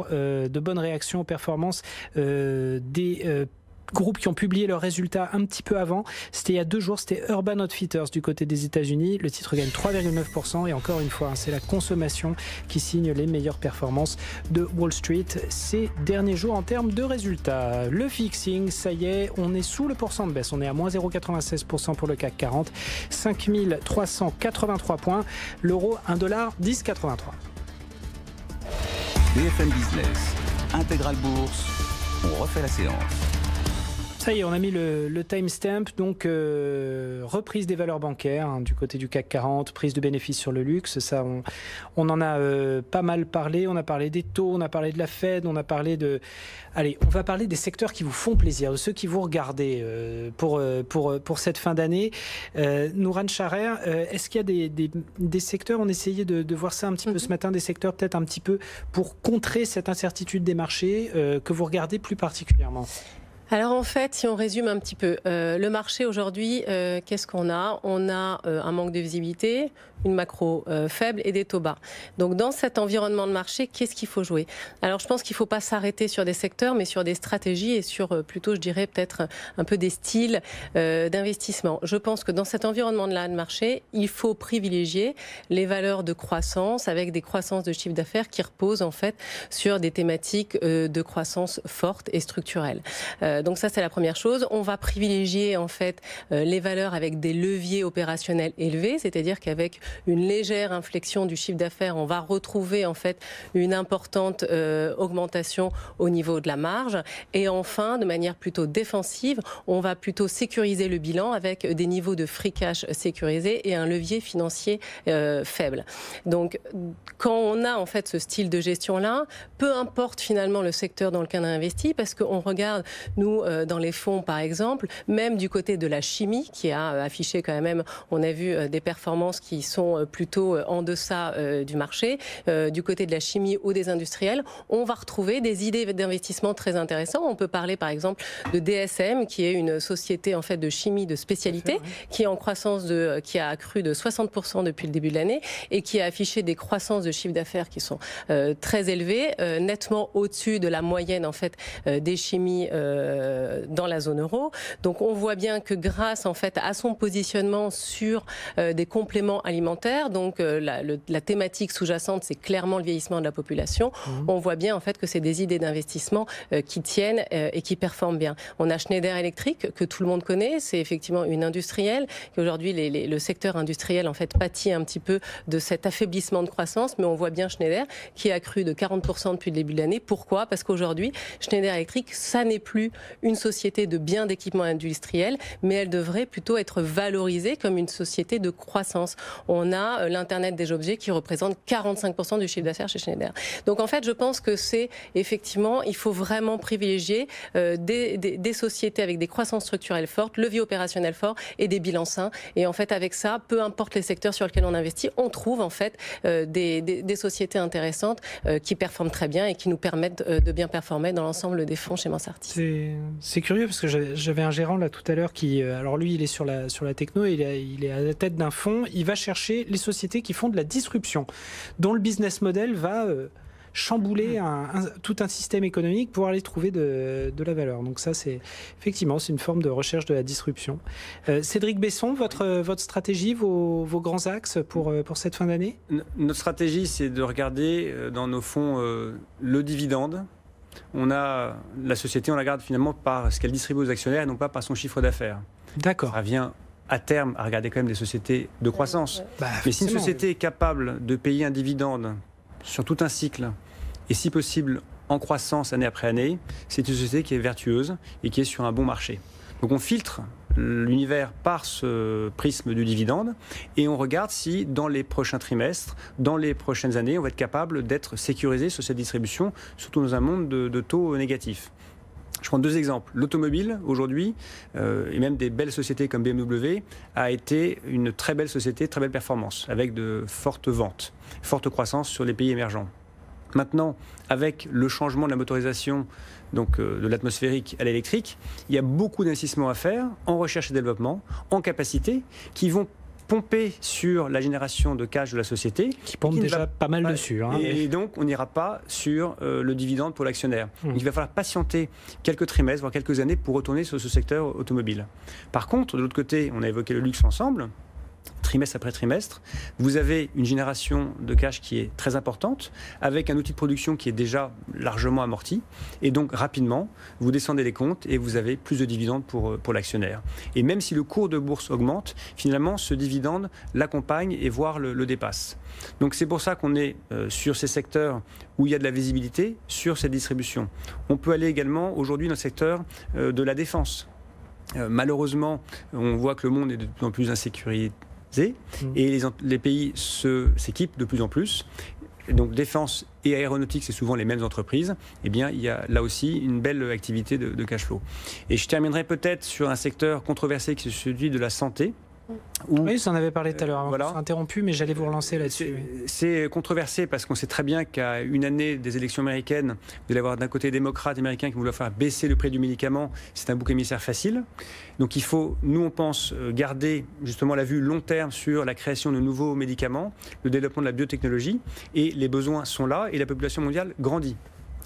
de bonnes réactions aux performances des groupes qui ont publié leurs résultats un petit peu avant. C'était il y a 2 jours, c'était Urban Outfitters du côté des États-Unis. Le titre gagne 3,9% et encore une fois, c'est la consommation qui signe les meilleures performances de Wall Street ces derniers jours en termes de résultats. Le fixing, ça y est, on est sous le pourcent de baisse. On est à moins 0,96% pour le CAC 40, 5383 points. L'euro, $1,1083. BFM Business, Intégral Bourse, on refait la séance. Ça y est, on a mis le timestamp, donc reprise des valeurs bancaires du côté du CAC 40, prise de bénéfices sur le luxe. Ça, on en a pas mal parlé. On a parlé des taux, on a parlé de la Fed, on a parlé de... Allez, on va parler des secteurs qui vous font plaisir, de ceux qui vous regardez pour cette fin d'année. Nouran Charer, est-ce qu'il y a des secteurs, on essayait de voir ça un petit peu ce matin, des secteurs peut-être un petit peu pour contrer cette incertitude des marchés que vous regardez plus particulièrement? Alors en fait, si on résume un petit peu, le marché aujourd'hui, qu'est-ce qu'on a? On a un manque de visibilité, une macro faible et des taux bas. Donc dans cet environnement de marché, qu'est-ce qu'il faut jouer? Alors je pense qu'il ne faut pas s'arrêter sur des secteurs, mais sur des stratégies et sur plutôt, je dirais, peut-être un peu des styles d'investissement. Je pense que dans cet environnement-là de marché, il faut privilégier les valeurs de croissance avec des croissances de chiffre d'affaires qui reposent en fait sur des thématiques de croissance forte et structurelle. Donc ça, c'est la première chose. On va privilégier en fait les valeurs avec des leviers opérationnels élevés, c'est-à-dire qu'avec une légère inflexion du chiffre d'affaires, on va retrouver en fait une importante augmentation au niveau de la marge. Et enfin, de manière plutôt défensive, on va plutôt sécuriser le bilan avec des niveaux de free cash sécurisés et un levier financier faible. Donc, quand on a en fait ce style de gestion-là, peu importe finalement le secteur dans lequel on investit, parce qu'on regarde, nous, dans les fonds par exemple, même du côté de la chimie, qui a affiché quand même, on a vu des performances qui sont plutôt en deçà du marché, du côté de la chimie ou des industriels, on va retrouver des idées d'investissement très intéressantes. On peut parler par exemple de DSM, qui est une société en fait de chimie de spécialité, qui est en croissance qui a accru de 60% depuis le début de l'année et qui a affiché des croissances de chiffre d'affaires qui sont très élevées, nettement au-dessus de la moyenne en fait des chimies dans la zone euro. Donc on voit bien que grâce en fait à son positionnement sur des compléments alimentaires, donc la thématique sous-jacente, c'est clairement le vieillissement de la population. On voit bien en fait que c'est des idées d'investissement qui tiennent et qui performent bien. On a Schneider Electric que tout le monde connaît, c'est effectivement une industrielle. Aujourd'hui, le secteur industriel en fait pâtit un petit peu de cet affaiblissement de croissance, mais on voit bien Schneider qui a cru de 40% depuis le début de l'année. Pourquoi? Parce qu'aujourd'hui, Schneider Electric, ça n'est plus une société de biens d'équipement industriel, mais elle devrait plutôt être valorisée comme une société de croissance. On a l'Internet des objets qui représente 45% du chiffre d'affaires chez Schneider. Donc en fait, je pense que c'est effectivement, il faut vraiment privilégier des sociétés avec des croissances structurelles fortes, levier opérationnel fort et des bilans sains. Et en fait, avec ça, peu importe les secteurs sur lesquels on investit, on trouve en fait des sociétés intéressantes qui performent très bien et qui nous permettent de bien performer dans l'ensemble des fonds chez Mansartis. C'est curieux parce que j'avais un gérant là tout à l'heure qui, alors lui, il est sur la techno, il est à la tête d'un fonds, il va chercher les sociétés qui font de la disruption, dont le business model va chambouler tout un système économique pour aller trouver de la valeur. Donc ça, c'est effectivement, c'est une forme de recherche de la disruption. Cédric Besson, votre stratégie, vos grands axes pour cette fin d'année? Notre stratégie, c'est de regarder dans nos fonds le dividende. On a la société, on la regarde finalement par ce qu'elle distribue aux actionnaires et non pas par son chiffre d'affaires. D'accord. Ça revient à terme à regarder quand même des sociétés de croissance. Mais si une société est capable de payer un dividende sur tout un cycle, et si possible en croissance année après année, c'est une société qui est vertueuse et qui est sur un bon marché. Donc on filtre l'univers par ce prisme du dividende et on regarde si dans les prochains trimestres, dans les prochaines années, on va être capable d'être sécurisé sur cette distribution, surtout dans un monde de taux négatifs. Je prends deux exemples. L'automobile, aujourd'hui, et même des belles sociétés comme BMW, a été une très belle société, très belle performance, avec de fortes ventes, forte croissance sur les pays émergents. Maintenant, avec le changement de la motorisation, donc de l'atmosphérique à l'électrique, il y a beaucoup d'investissements à faire en recherche et développement, en capacité, qui vont pomper sur la génération de cash de la société. Qui pompe déjà pas mal dessus. Hein, et donc, on n'ira pas sur le dividende pour l'actionnaire. Il va falloir patienter quelques trimestres, voire quelques années pour retourner sur ce secteur automobile. Par contre, de l'autre côté, on a évoqué le luxe ensemble. Trimestre après trimestre, vous avez une génération de cash qui est très importante, avec un outil de production qui est déjà largement amorti, et donc rapidement, vous descendez les comptes et vous avez plus de dividendes pour l'actionnaire. Et même si le cours de bourse augmente, finalement, ce dividende l'accompagne et voire le dépasse. Donc c'est pour ça qu'on est sur ces secteurs où il y a de la visibilité, sur cette distribution. On peut aller également aujourd'hui dans le secteur de la défense. Malheureusement, on voit que le monde est de plus en plus insécurisé et les pays s'équipent de plus en plus. Et donc défense et aéronautique, c'est souvent les mêmes entreprises. Eh bien, il y a là aussi une belle activité de cash flow. Et je terminerai peut-être sur un secteur controversé qui est celui de la santé. Oui, vous en avez parlé tout à l'heure. Voilà. Interrompu, mais j'allais vous relancer là-dessus. C'est controversé parce qu'on sait très bien qu'à une année des élections américaines, vous allez avoir d'un côté des démocrates américains qui vont faire baisser le prix du médicament. C'est un bouc émissaire facile. Donc il faut, nous on pense, garder justement la vue long terme sur la création de nouveaux médicaments, le développement de la biotechnologie. Et les besoins sont là et la population mondiale grandit.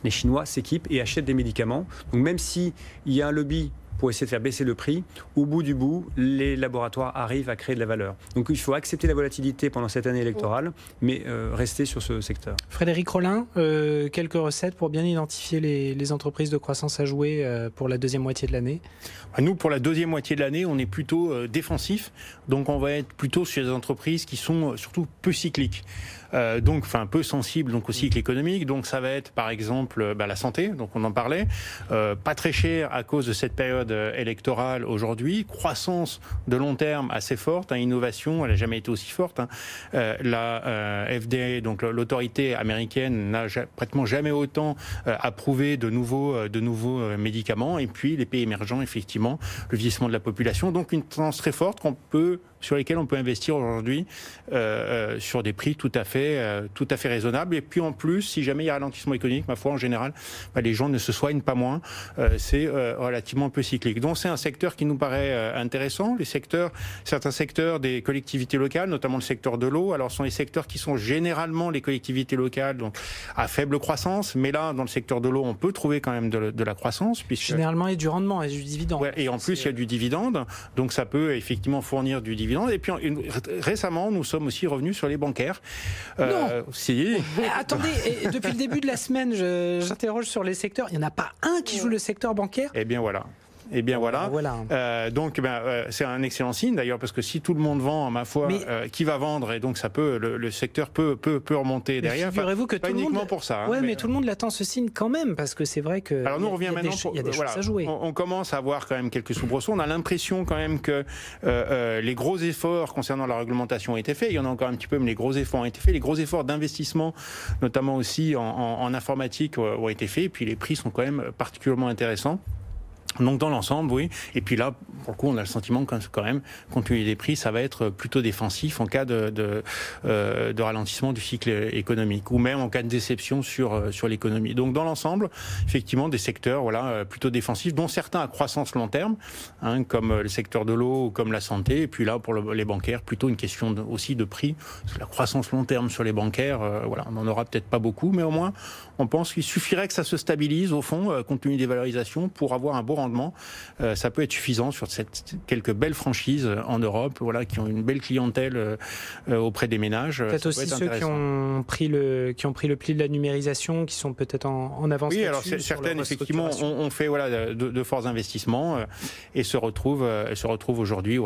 Les Chinois s'équipent et achètent des médicaments. Donc même s'il y a un lobby pour essayer de faire baisser le prix, au bout du bout, les laboratoires arrivent à créer de la valeur. Donc il faut accepter la volatilité pendant cette année électorale, mais rester sur ce secteur. Frédéric Rollin, quelques recettes pour bien identifier les entreprises de croissance à jouer pour la deuxième moitié de l'année? Nous, pour la deuxième moitié de l'année, on est plutôt défensif. Donc on va être plutôt sur des entreprises qui sont surtout peu cycliques. Donc peu sensibles donc, au cycle économique. Donc ça va être par exemple la santé, donc on en parlait. Pas très cher à cause de cette période électorale aujourd'hui. Croissance de long terme assez forte. Innovation, elle n'a jamais été aussi forte. La FDA, donc l'autorité américaine, n'a pratiquement jamais autant approuvé de nouveaux médicaments. Et puis les pays émergents, effectivement, le vieillissement de la population. Donc une tendance très forte sur lesquels on peut investir aujourd'hui sur des prix tout à fait raisonnables. Et puis en plus, si jamais il y a ralentissement économique, ma foi, en général, les gens ne se soignent pas moins. C'est relativement peu cyclique. Donc c'est un secteur qui nous paraît intéressant. Certains secteurs des collectivités locales, notamment le secteur de l'eau, alors ce sont les secteurs qui sont généralement les collectivités locales, donc à faible croissance. Mais là, dans le secteur de l'eau, on peut trouver quand même de la croissance. Généralement, il y a du rendement et du dividende. Ouais, et en plus, il y a du dividende. Donc ça peut effectivement fournir du dividende. Et puis récemment, nous sommes aussi revenus sur les bancaires. Non. Si. Attendez, depuis le début de la semaine, j'interroge sur les secteurs. Il n'y en a pas un qui joue le secteur bancaire. Eh bien voilà. Eh bien voilà. Donc c'est un excellent signe d'ailleurs, parce que si tout le monde vend, ma foi, qui va vendre, et donc ça peut, le secteur peut remonter derrière. Figurez-vous que pas tout le uniquement monde, pour ça. mais tout le monde l'attend ce signe quand même, parce que c'est vrai que. Alors nous on revient maintenant. Il y a des choses à jouer. On commence à avoir quand même quelques soubresauts. On a l'impression quand même que les gros efforts concernant la réglementation ont été faits. Il y en a encore un petit peu, mais les gros efforts ont été faits. Les gros efforts d'investissement, notamment aussi en informatique, ont été faits. Et puis les prix sont quand même particulièrement intéressants. Donc dans l'ensemble, oui. Et puis là, pour le coup, on a le sentiment que quand même, compte tenu des prix, ça va être plutôt défensif en cas de ralentissement du cycle économique, ou même en cas de déception sur l'économie. Donc dans l'ensemble, effectivement, des secteurs plutôt défensifs, dont certains à croissance long terme, comme le secteur de l'eau ou comme la santé. Et puis là, pour les bancaires, plutôt une question aussi de prix. Parce que la croissance long terme sur les bancaires, on n'en aura peut-être pas beaucoup, mais au moins, on pense qu'il suffirait que ça se stabilise, au fond, compte tenu des valorisations, pour avoir un beau rendement. Ça peut être suffisant sur quelques belles franchises en Europe, qui ont une belle clientèle auprès des ménages. Peut-être aussi ceux qui ont pris le pli de la numérisation, qui sont peut-être en avance. Oui, alors certaines effectivement ont fait de forts investissements et se retrouvent aujourd'hui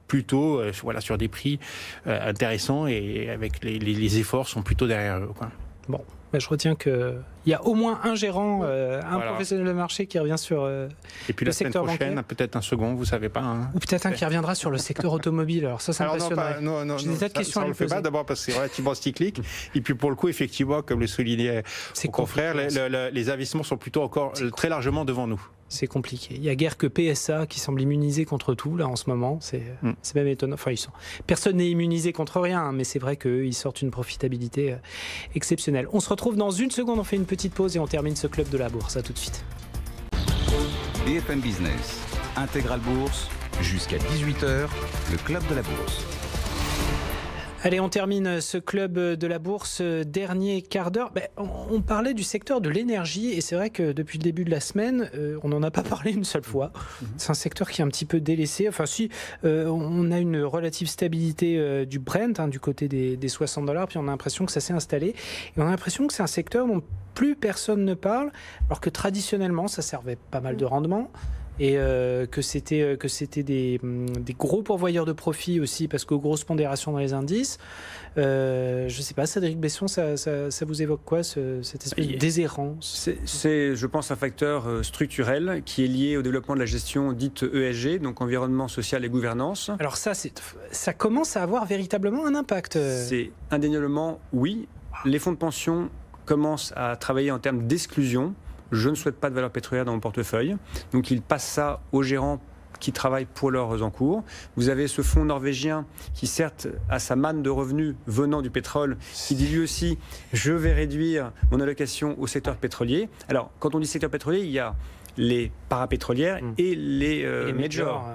plutôt sur des prix intéressants, et avec les efforts sont plutôt derrière eux. Bon. Je retiens qu'il y a au moins un gérant, professionnel de marché qui revient sur et puis le la semaine secteur prochaine, bancaire. Peut-être un second, vous savez pas. Ou peut-être un qui reviendra sur le secteur automobile. Alors ça impressionnerait. Non, j'ai des tas de questions à lui poser. Pas d'abord parce que c'est relativement cyclique. Et puis pour le coup, effectivement, comme le soulignait mon confrère, les investissements sont plutôt encore très largement devant nous. C'est compliqué. Il n'y a guère que PSA qui semble immunisé contre tout, là, en ce moment. C'est même étonnant. Enfin, personne n'est immunisé contre rien, mais c'est vrai qu'eux, ils sortent une profitabilité exceptionnelle. On se retrouve dans une seconde, on fait une petite pause et on termine ce club de la bourse. À tout de suite. BFM Business, Intégral Bourse, jusqu'à 18h, le club de la bourse. Allez, on termine ce club de la bourse, dernier quart d'heure. On parlait du secteur de l'énergie, et c'est vrai que depuis le début de la semaine, on n'en a pas parlé une seule fois. C'est un secteur qui est un petit peu délaissé. Enfin si, on a une relative stabilité du Brent, du côté des $60, puis on a l'impression que ça s'est installé. Et on a l'impression que c'est un secteur dont plus personne ne parle, alors que traditionnellement, ça servait pas mal de rendement. Et que c'était des gros pourvoyeurs de profit aussi, parce que grosses pondérations dans les indices. Je ne sais pas, Cédric Besson, ça vous évoque quoi, cette espèce de déshérence? C'est, je pense, un facteur structurel qui est lié au développement de la gestion dite ESG, donc environnement, social et gouvernance. Alors ça commence à avoir véritablement un impact. C'est indéniablement oui. Les fonds de pension commencent à travailler en termes d'exclusion. Je ne souhaite pas de valeur pétrolière dans mon portefeuille. Donc ils passent ça aux gérants qui travaillent pour leurs encours. Vous avez ce fonds norvégien qui, certes, a sa manne de revenus venant du pétrole, qui dit lui aussi « je vais réduire mon allocation au secteur pétrolier ». Alors, quand on dit secteur pétrolier, il y a les parapétrolières et les majors.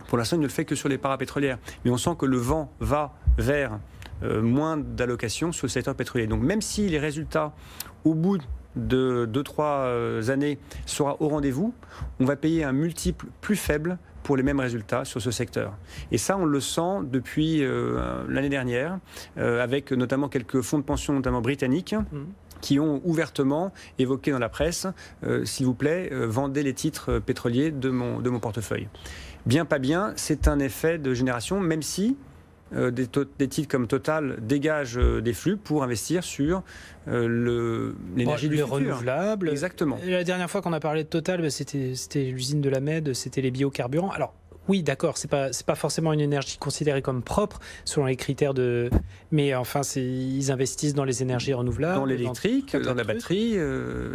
Pour l'instant, il ne le fait que sur les parapétrolières. Mais on sent que le vent va vers moins d'allocations sur le secteur pétrolier. Donc même si les résultats, au bout de 2-3 années, sera au rendez-vous, on va payer un multiple plus faible pour les mêmes résultats sur ce secteur. Et ça, on le sent depuis l'année dernière, avec notamment quelques fonds de pension, notamment britanniques, qui ont ouvertement évoqué dans la presse, s'il vous plaît, vendez les titres pétroliers de mon portefeuille. Bien, pas bien, c'est un effet de génération, même si des titres comme Total dégagent des flux pour investir sur l'énergie du futur. Renouvelable. Exactement. La dernière fois qu'on a parlé de Total, c'était l'usine de la Med, c'était les biocarburants. Alors, oui, d'accord, c'est pas forcément une énergie considérée comme propre selon les critères de. Mais enfin, ils investissent dans les énergies renouvelables, dans l'électrique, dans la batterie,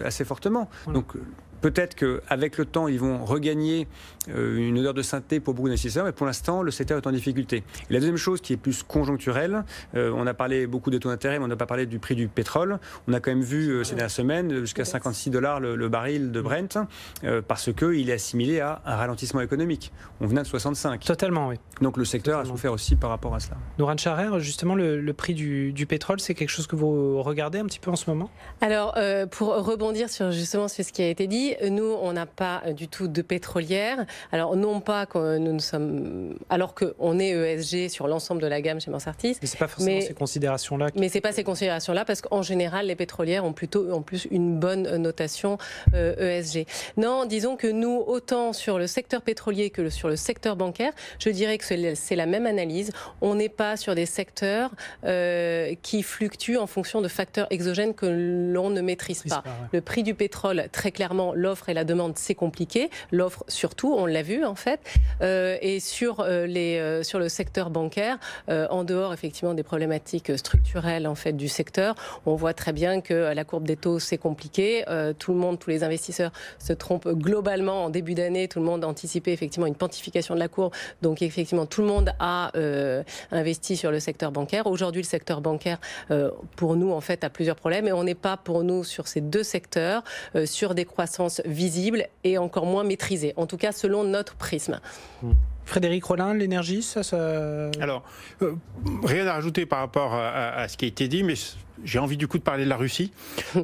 assez fortement. Voilà. Donc peut-être qu'avec le temps, ils vont regagner une odeur de sainteté pour beaucoup d'investisseurs, mais pour l'instant, le secteur est en difficulté. Et la deuxième chose qui est plus conjoncturelle, on a parlé beaucoup des taux d'intérêt, mais on n'a pas parlé du prix du pétrole. On a quand même vu ces dernières semaines jusqu'à $56 le baril de Brent, parce qu'il est assimilé à un ralentissement économique. On venait de 65. Totalement, oui. Donc le secteur a souffert aussi par rapport à cela. Noran Charer, justement, le prix du pétrole, c'est quelque chose que vous regardez un petit peu en ce moment? Alors, pour rebondir sur ce qui a été dit, dit, nous, on n'a pas du tout de pétrolière. Alors, non pas que nous sommes... Alors qu'on est ESG sur l'ensemble de la gamme chez Mansartis. Mais ce n'est pas forcément ces considérations-là. Mais ce n'est pas ces considérations-là, parce qu'en général, les pétrolières ont plutôt, en plus, une bonne notation ESG. Non, disons que nous, autant sur le secteur pétrolier que sur le secteur bancaire, je dirais que c'est la même analyse. On n'est pas sur des secteurs qui fluctuent en fonction de facteurs exogènes que l'on ne maîtrise pas. Le prix du pétrole, très clairement, l'offre et la demande, c'est compliqué. L'offre, surtout, on l'a vu, en fait. Et sur le secteur bancaire, en dehors, effectivement, des problématiques structurelles, en fait, du secteur, on voit très bien que la courbe des taux, c'est compliqué. Tout le monde, tous les investisseurs se trompent globalement. En début d'année, tout le monde a anticipé, effectivement, une pontification de la courbe. Donc, effectivement, tout le monde a investi sur le secteur bancaire. Aujourd'hui, le secteur bancaire, pour nous, en fait, a plusieurs problèmes. Et on n'est pas, pour nous, sur ces deux secteurs, sur des croissances visibles et encore moins maîtrisées. En tout cas, selon notre prisme. Frédéric Rollin, l'énergie, ça... Alors, rien à rajouter par rapport à ce qui a été dit, mais j'ai envie du coup de parler de la Russie,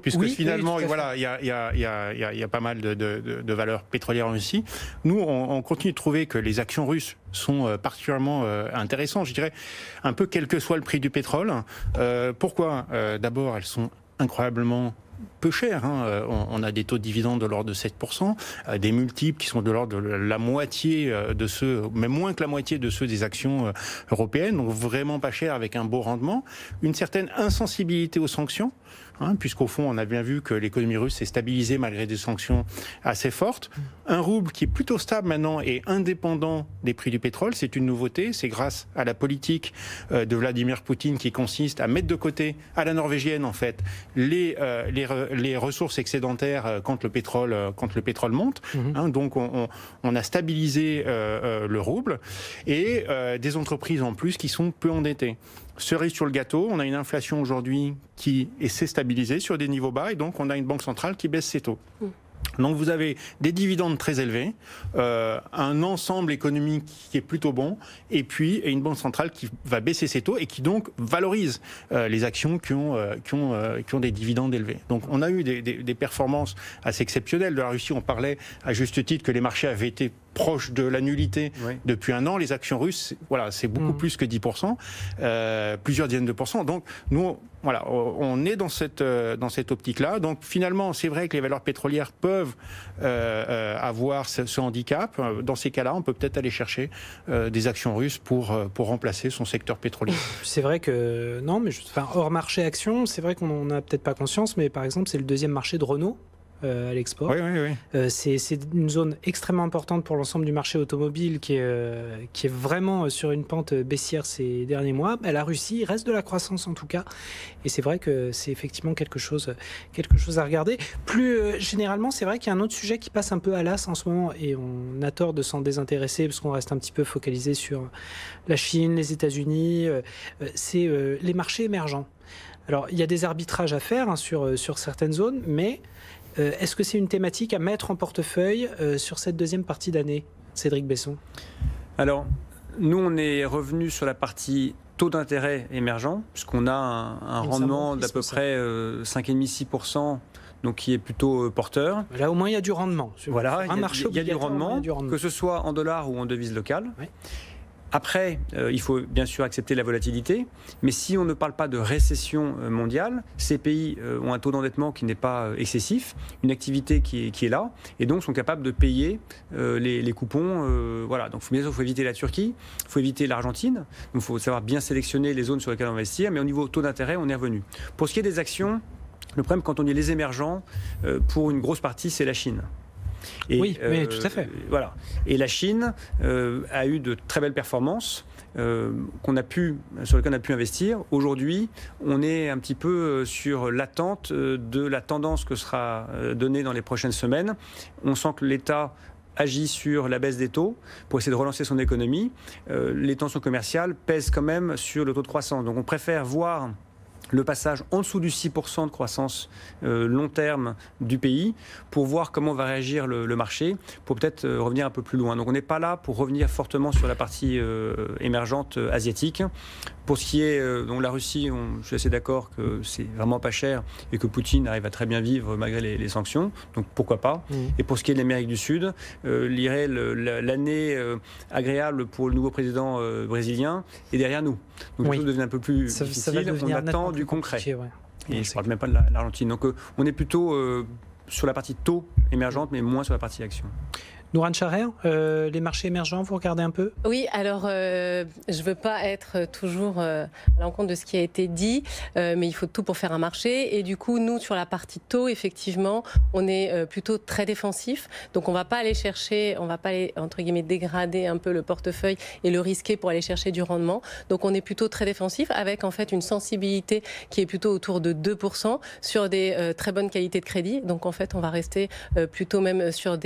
puisque finalement, voilà, il y a pas mal de valeurs pétrolières en Russie. Nous, on continue de trouver que les actions russes sont particulièrement intéressantes, je dirais, un peu quel que soit le prix du pétrole. Pourquoi ? D'abord, elles sont incroyablement peu cher. On a des taux de dividendes de l'ordre de 7%, des multiples qui sont de l'ordre de la moitié de ceux, même moins que la moitié de ceux des actions européennes, donc vraiment pas cher avec un beau rendement. Une certaine insensibilité aux sanctions, puisqu'au fond, on a bien vu que l'économie russe s'est stabilisée malgré des sanctions assez fortes. Un rouble qui est plutôt stable maintenant et indépendant des prix du pétrole, c'est une nouveauté. C'est grâce à la politique de Vladimir Poutine qui consiste à mettre de côté, à la norvégienne en fait, les ressources excédentaires quand le pétrole monte. Donc on a stabilisé le rouble et des entreprises en plus qui sont peu endettées. Cerise sur le gâteau, on a une inflation aujourd'hui qui s'est stabilisée sur des niveaux bas et donc on a une banque centrale qui baisse ses taux. Donc vous avez des dividendes très élevés, un ensemble économique qui est plutôt bon, et puis une banque centrale qui va baisser ses taux et qui donc valorise les actions qui ont des dividendes élevés. Donc on a eu des performances assez exceptionnelles de la Russie. On parlait à juste titre que les marchés avaient été proche de la nullité depuis un an. Les actions russes, voilà, c'est beaucoup plus que 10%, plusieurs dizaines de pourcents. Donc nous, voilà, on est dans cette optique-là. Donc finalement, c'est vrai que les valeurs pétrolières peuvent avoir ce handicap. Dans ces cas-là, on peut peut-être aller chercher des actions russes pour remplacer son secteur pétrolier. C'est vrai que non, mais hors marché actions, c'est vrai qu'on n'a peut-être pas conscience, mais par exemple, c'est le deuxième marché de Renault. À l'export. Oui. C'est une zone extrêmement importante pour l'ensemble du marché automobile qui est vraiment sur une pente baissière ces derniers mois. La Russie reste de la croissance en tout cas. Et c'est vrai que c'est effectivement quelque chose à regarder. Plus généralement, c'est vrai qu'il y a un autre sujet qui passe un peu à l'as en ce moment et on a tort de s'en désintéresser parce qu'on reste un petit peu focalisé sur la Chine, les États-Unis. C'est les marchés émergents. Alors, il y a des arbitrages à faire sur certaines zones, mais est-ce que c'est une thématique à mettre en portefeuille sur cette deuxième partie d'année, Cédric Besson ? Alors, nous, on est revenu sur la partie taux d'intérêt émergent, puisqu'on a un rendement d'à peu près 5,5-6%, donc qui est plutôt porteur. Là, au moins, il y a du rendement. Voilà, il y a du rendement, que ce soit en dollars ou en devises locales. Oui. Après, il faut bien sûr accepter la volatilité, mais si on ne parle pas de récession mondiale, ces pays ont un taux d'endettement qui n'est pas excessif, une activité qui est là, et donc sont capables de payer les coupons. Voilà. Donc bien sûr, il faut éviter la Turquie, il faut éviter l'Argentine, donc il faut savoir bien sélectionner les zones sur lesquelles investir, mais au niveau taux d'intérêt, on est revenu. Pour ce qui est des actions, le problème quand on dit les émergents, pour une grosse partie, c'est la Chine. Et, oui, tout à fait. Voilà. Et la Chine a eu de très belles performances sur lesquelles on a pu investir. Aujourd'hui, on est un petit peu sur l'attente de la tendance que sera donnée dans les prochaines semaines. On sent que l'État agit sur la baisse des taux pour essayer de relancer son économie. Les tensions commerciales pèsent quand même sur le taux de croissance. Donc on préfère voir le passage en dessous du 6% de croissance long terme du pays pour voir comment va réagir le marché, pour peut-être revenir un peu plus loin. Donc on n'est pas là pour revenir fortement sur la partie émergente asiatique. Pour ce qui est donc la Russie, je suis assez d'accord que c'est vraiment pas cher et que Poutine arrive à très bien vivre malgré les sanctions, donc pourquoi pas. Et pour ce qui est de l'Amérique du Sud, l'année agréable pour le nouveau président brésilien est derrière nous. Donc les choses deviennent un peu plus difficiles, on attend du concret. Ouais. Et je ne parle même pas de l'Argentine. Donc on est plutôt sur la partie taux émergente, mais moins sur la partie action. Nouran Charer, les marchés émergents, vous regardez un peu ? Oui, alors je ne veux pas être toujours à l'encontre de ce qui a été dit, mais il faut tout pour faire un marché. Et du coup, nous, sur la partie taux, effectivement, on est plutôt très défensif. Donc, on ne va pas aller chercher, on ne va pas aller, entre guillemets, dégrader un peu le portefeuille et le risquer pour aller chercher du rendement. Donc, on est plutôt très défensif avec, en fait, une sensibilité qui est plutôt autour de 2% sur des très bonnes qualités de crédit. Donc, en fait, on va rester plutôt même sur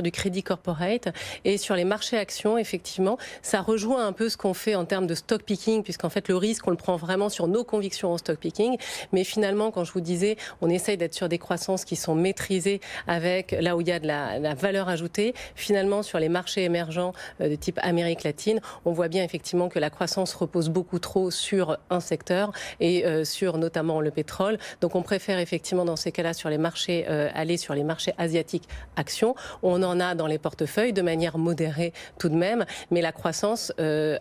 du crédit corporate. Et sur les marchés actions, effectivement, ça rejoint un peu ce qu'on fait en termes de stock picking, puisqu'en fait, le risque, on le prend vraiment sur nos convictions en stock picking. Mais finalement, quand je vous disais, on essaye d'être sur des croissances qui sont maîtrisées avec là où il y a de la valeur ajoutée. Finalement, sur les marchés émergents de type Amérique latine, on voit bien effectivement que la croissance repose beaucoup trop sur un secteur et sur notamment le pétrole. Donc, on préfère effectivement dans ces cas-là sur les marchés aller sur les marchés asiatiques actions. On en a dans les portefeuilles de manière modérée tout de même, mais la croissance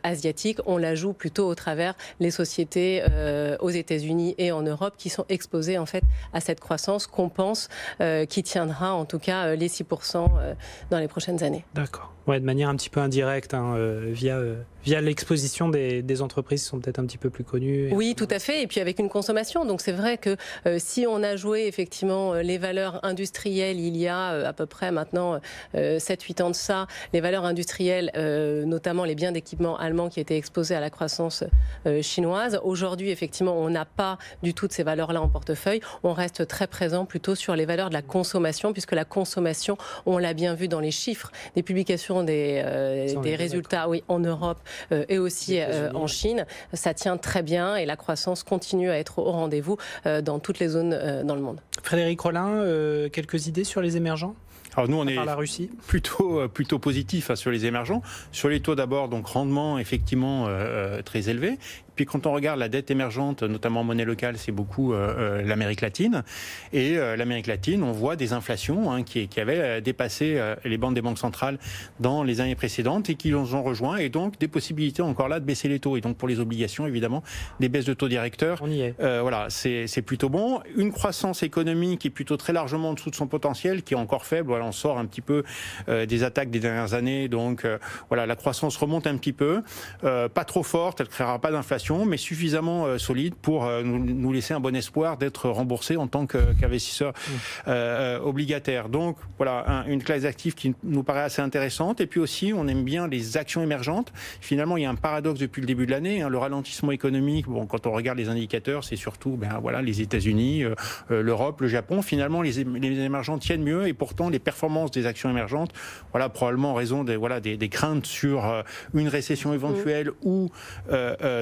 asiatique, on la joue plutôt au travers les sociétés aux États-Unis et en Europe qui sont exposées en fait à cette croissance qu'on pense qui tiendra en tout cas les 6% dans les prochaines années. D'accord. Ouais, de manière un petit peu indirecte, via l'exposition des entreprises qui sont peut-être un petit peu plus connues. Oui, tout à fait. Et puis avec une consommation. Donc c'est vrai que si on a joué effectivement les valeurs industrielles il y a à peu près maintenant 7-8 ans de ça, les valeurs industrielles, notamment les biens d'équipement allemands qui étaient exposés à la croissance chinoise. Aujourd'hui, effectivement, on n'a pas du tout de ces valeurs-là en portefeuille. On reste très présent plutôt sur les valeurs de la consommation, puisque la consommation, on l'a bien vu dans les chiffres des publications des résultats en Europe et aussi en Chine. Ça tient très bien et la croissance continue à être au rendez-vous dans toutes les zones dans le monde. Frédéric Rollin, quelques idées sur les émergents ? Alors nous, on est la Russie. plutôt positif sur les émergents. Sur les taux d'abord, donc rendement effectivement très élevé. Puis quand on regarde la dette émergente, notamment en monnaie locale, c'est beaucoup l'Amérique latine. Et l'Amérique latine, on voit des inflations qui avaient dépassé les bandes des banques centrales dans les années précédentes et qui nous ont rejoint. Et donc des possibilités encore là de baisser les taux. Et donc pour les obligations, évidemment, des baisses de taux directeurs. On y est. Voilà, c'est plutôt bon. Une croissance économique qui est plutôt très largement en dessous de son potentiel, qui est encore faible. Voilà, on sort un petit peu des attaques des dernières années. Donc voilà, la croissance remonte un petit peu. Pas trop forte, elle ne créera pas d'inflation, mais suffisamment solide pour nous laisser un bon espoir d'être remboursé en tant qu'investisseur obligataire. Donc voilà, une classe d'actifs qui nous paraît assez intéressante. Et puis aussi, on aime bien les actions émergentes. Finalement, il y a un paradoxe depuis le début de l'année. Le ralentissement économique, quand on regarde les indicateurs, c'est surtout les États-Unis, l'Europe, le Japon. Finalement, les émergents tiennent mieux et pourtant, les performances des actions émergentes, probablement en raison des craintes sur une récession éventuelle ou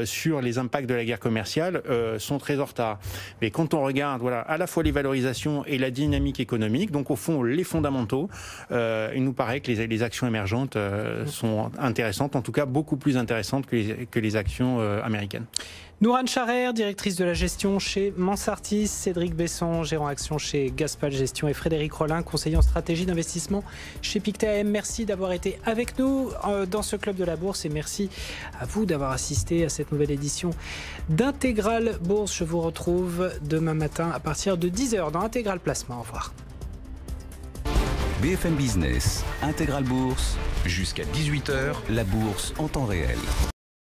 sur les impacts de la guerre commerciale sont très en retard. Mais quand on regarde à la fois les valorisations et la dynamique économique, donc au fond les fondamentaux, il nous paraît que les actions émergentes sont intéressantes, en tout cas beaucoup plus intéressantes que les actions américaines. Nouran Charer, directrice de la gestion chez Mansartis, Cédric Besson, gérant action chez Gaspal Gestion et Frédéric Rollin, conseiller en stratégie d'investissement chez Pictet AM. Merci d'avoir été avec nous dans ce Club de la Bourse et merci à vous d'avoir assisté à cette nouvelle édition d'Intégral Bourse. Je vous retrouve demain matin à partir de 10h dans Intégral Placement. Au revoir. BFM Business, Intégral Bourse, jusqu'à 18h, la bourse en temps réel.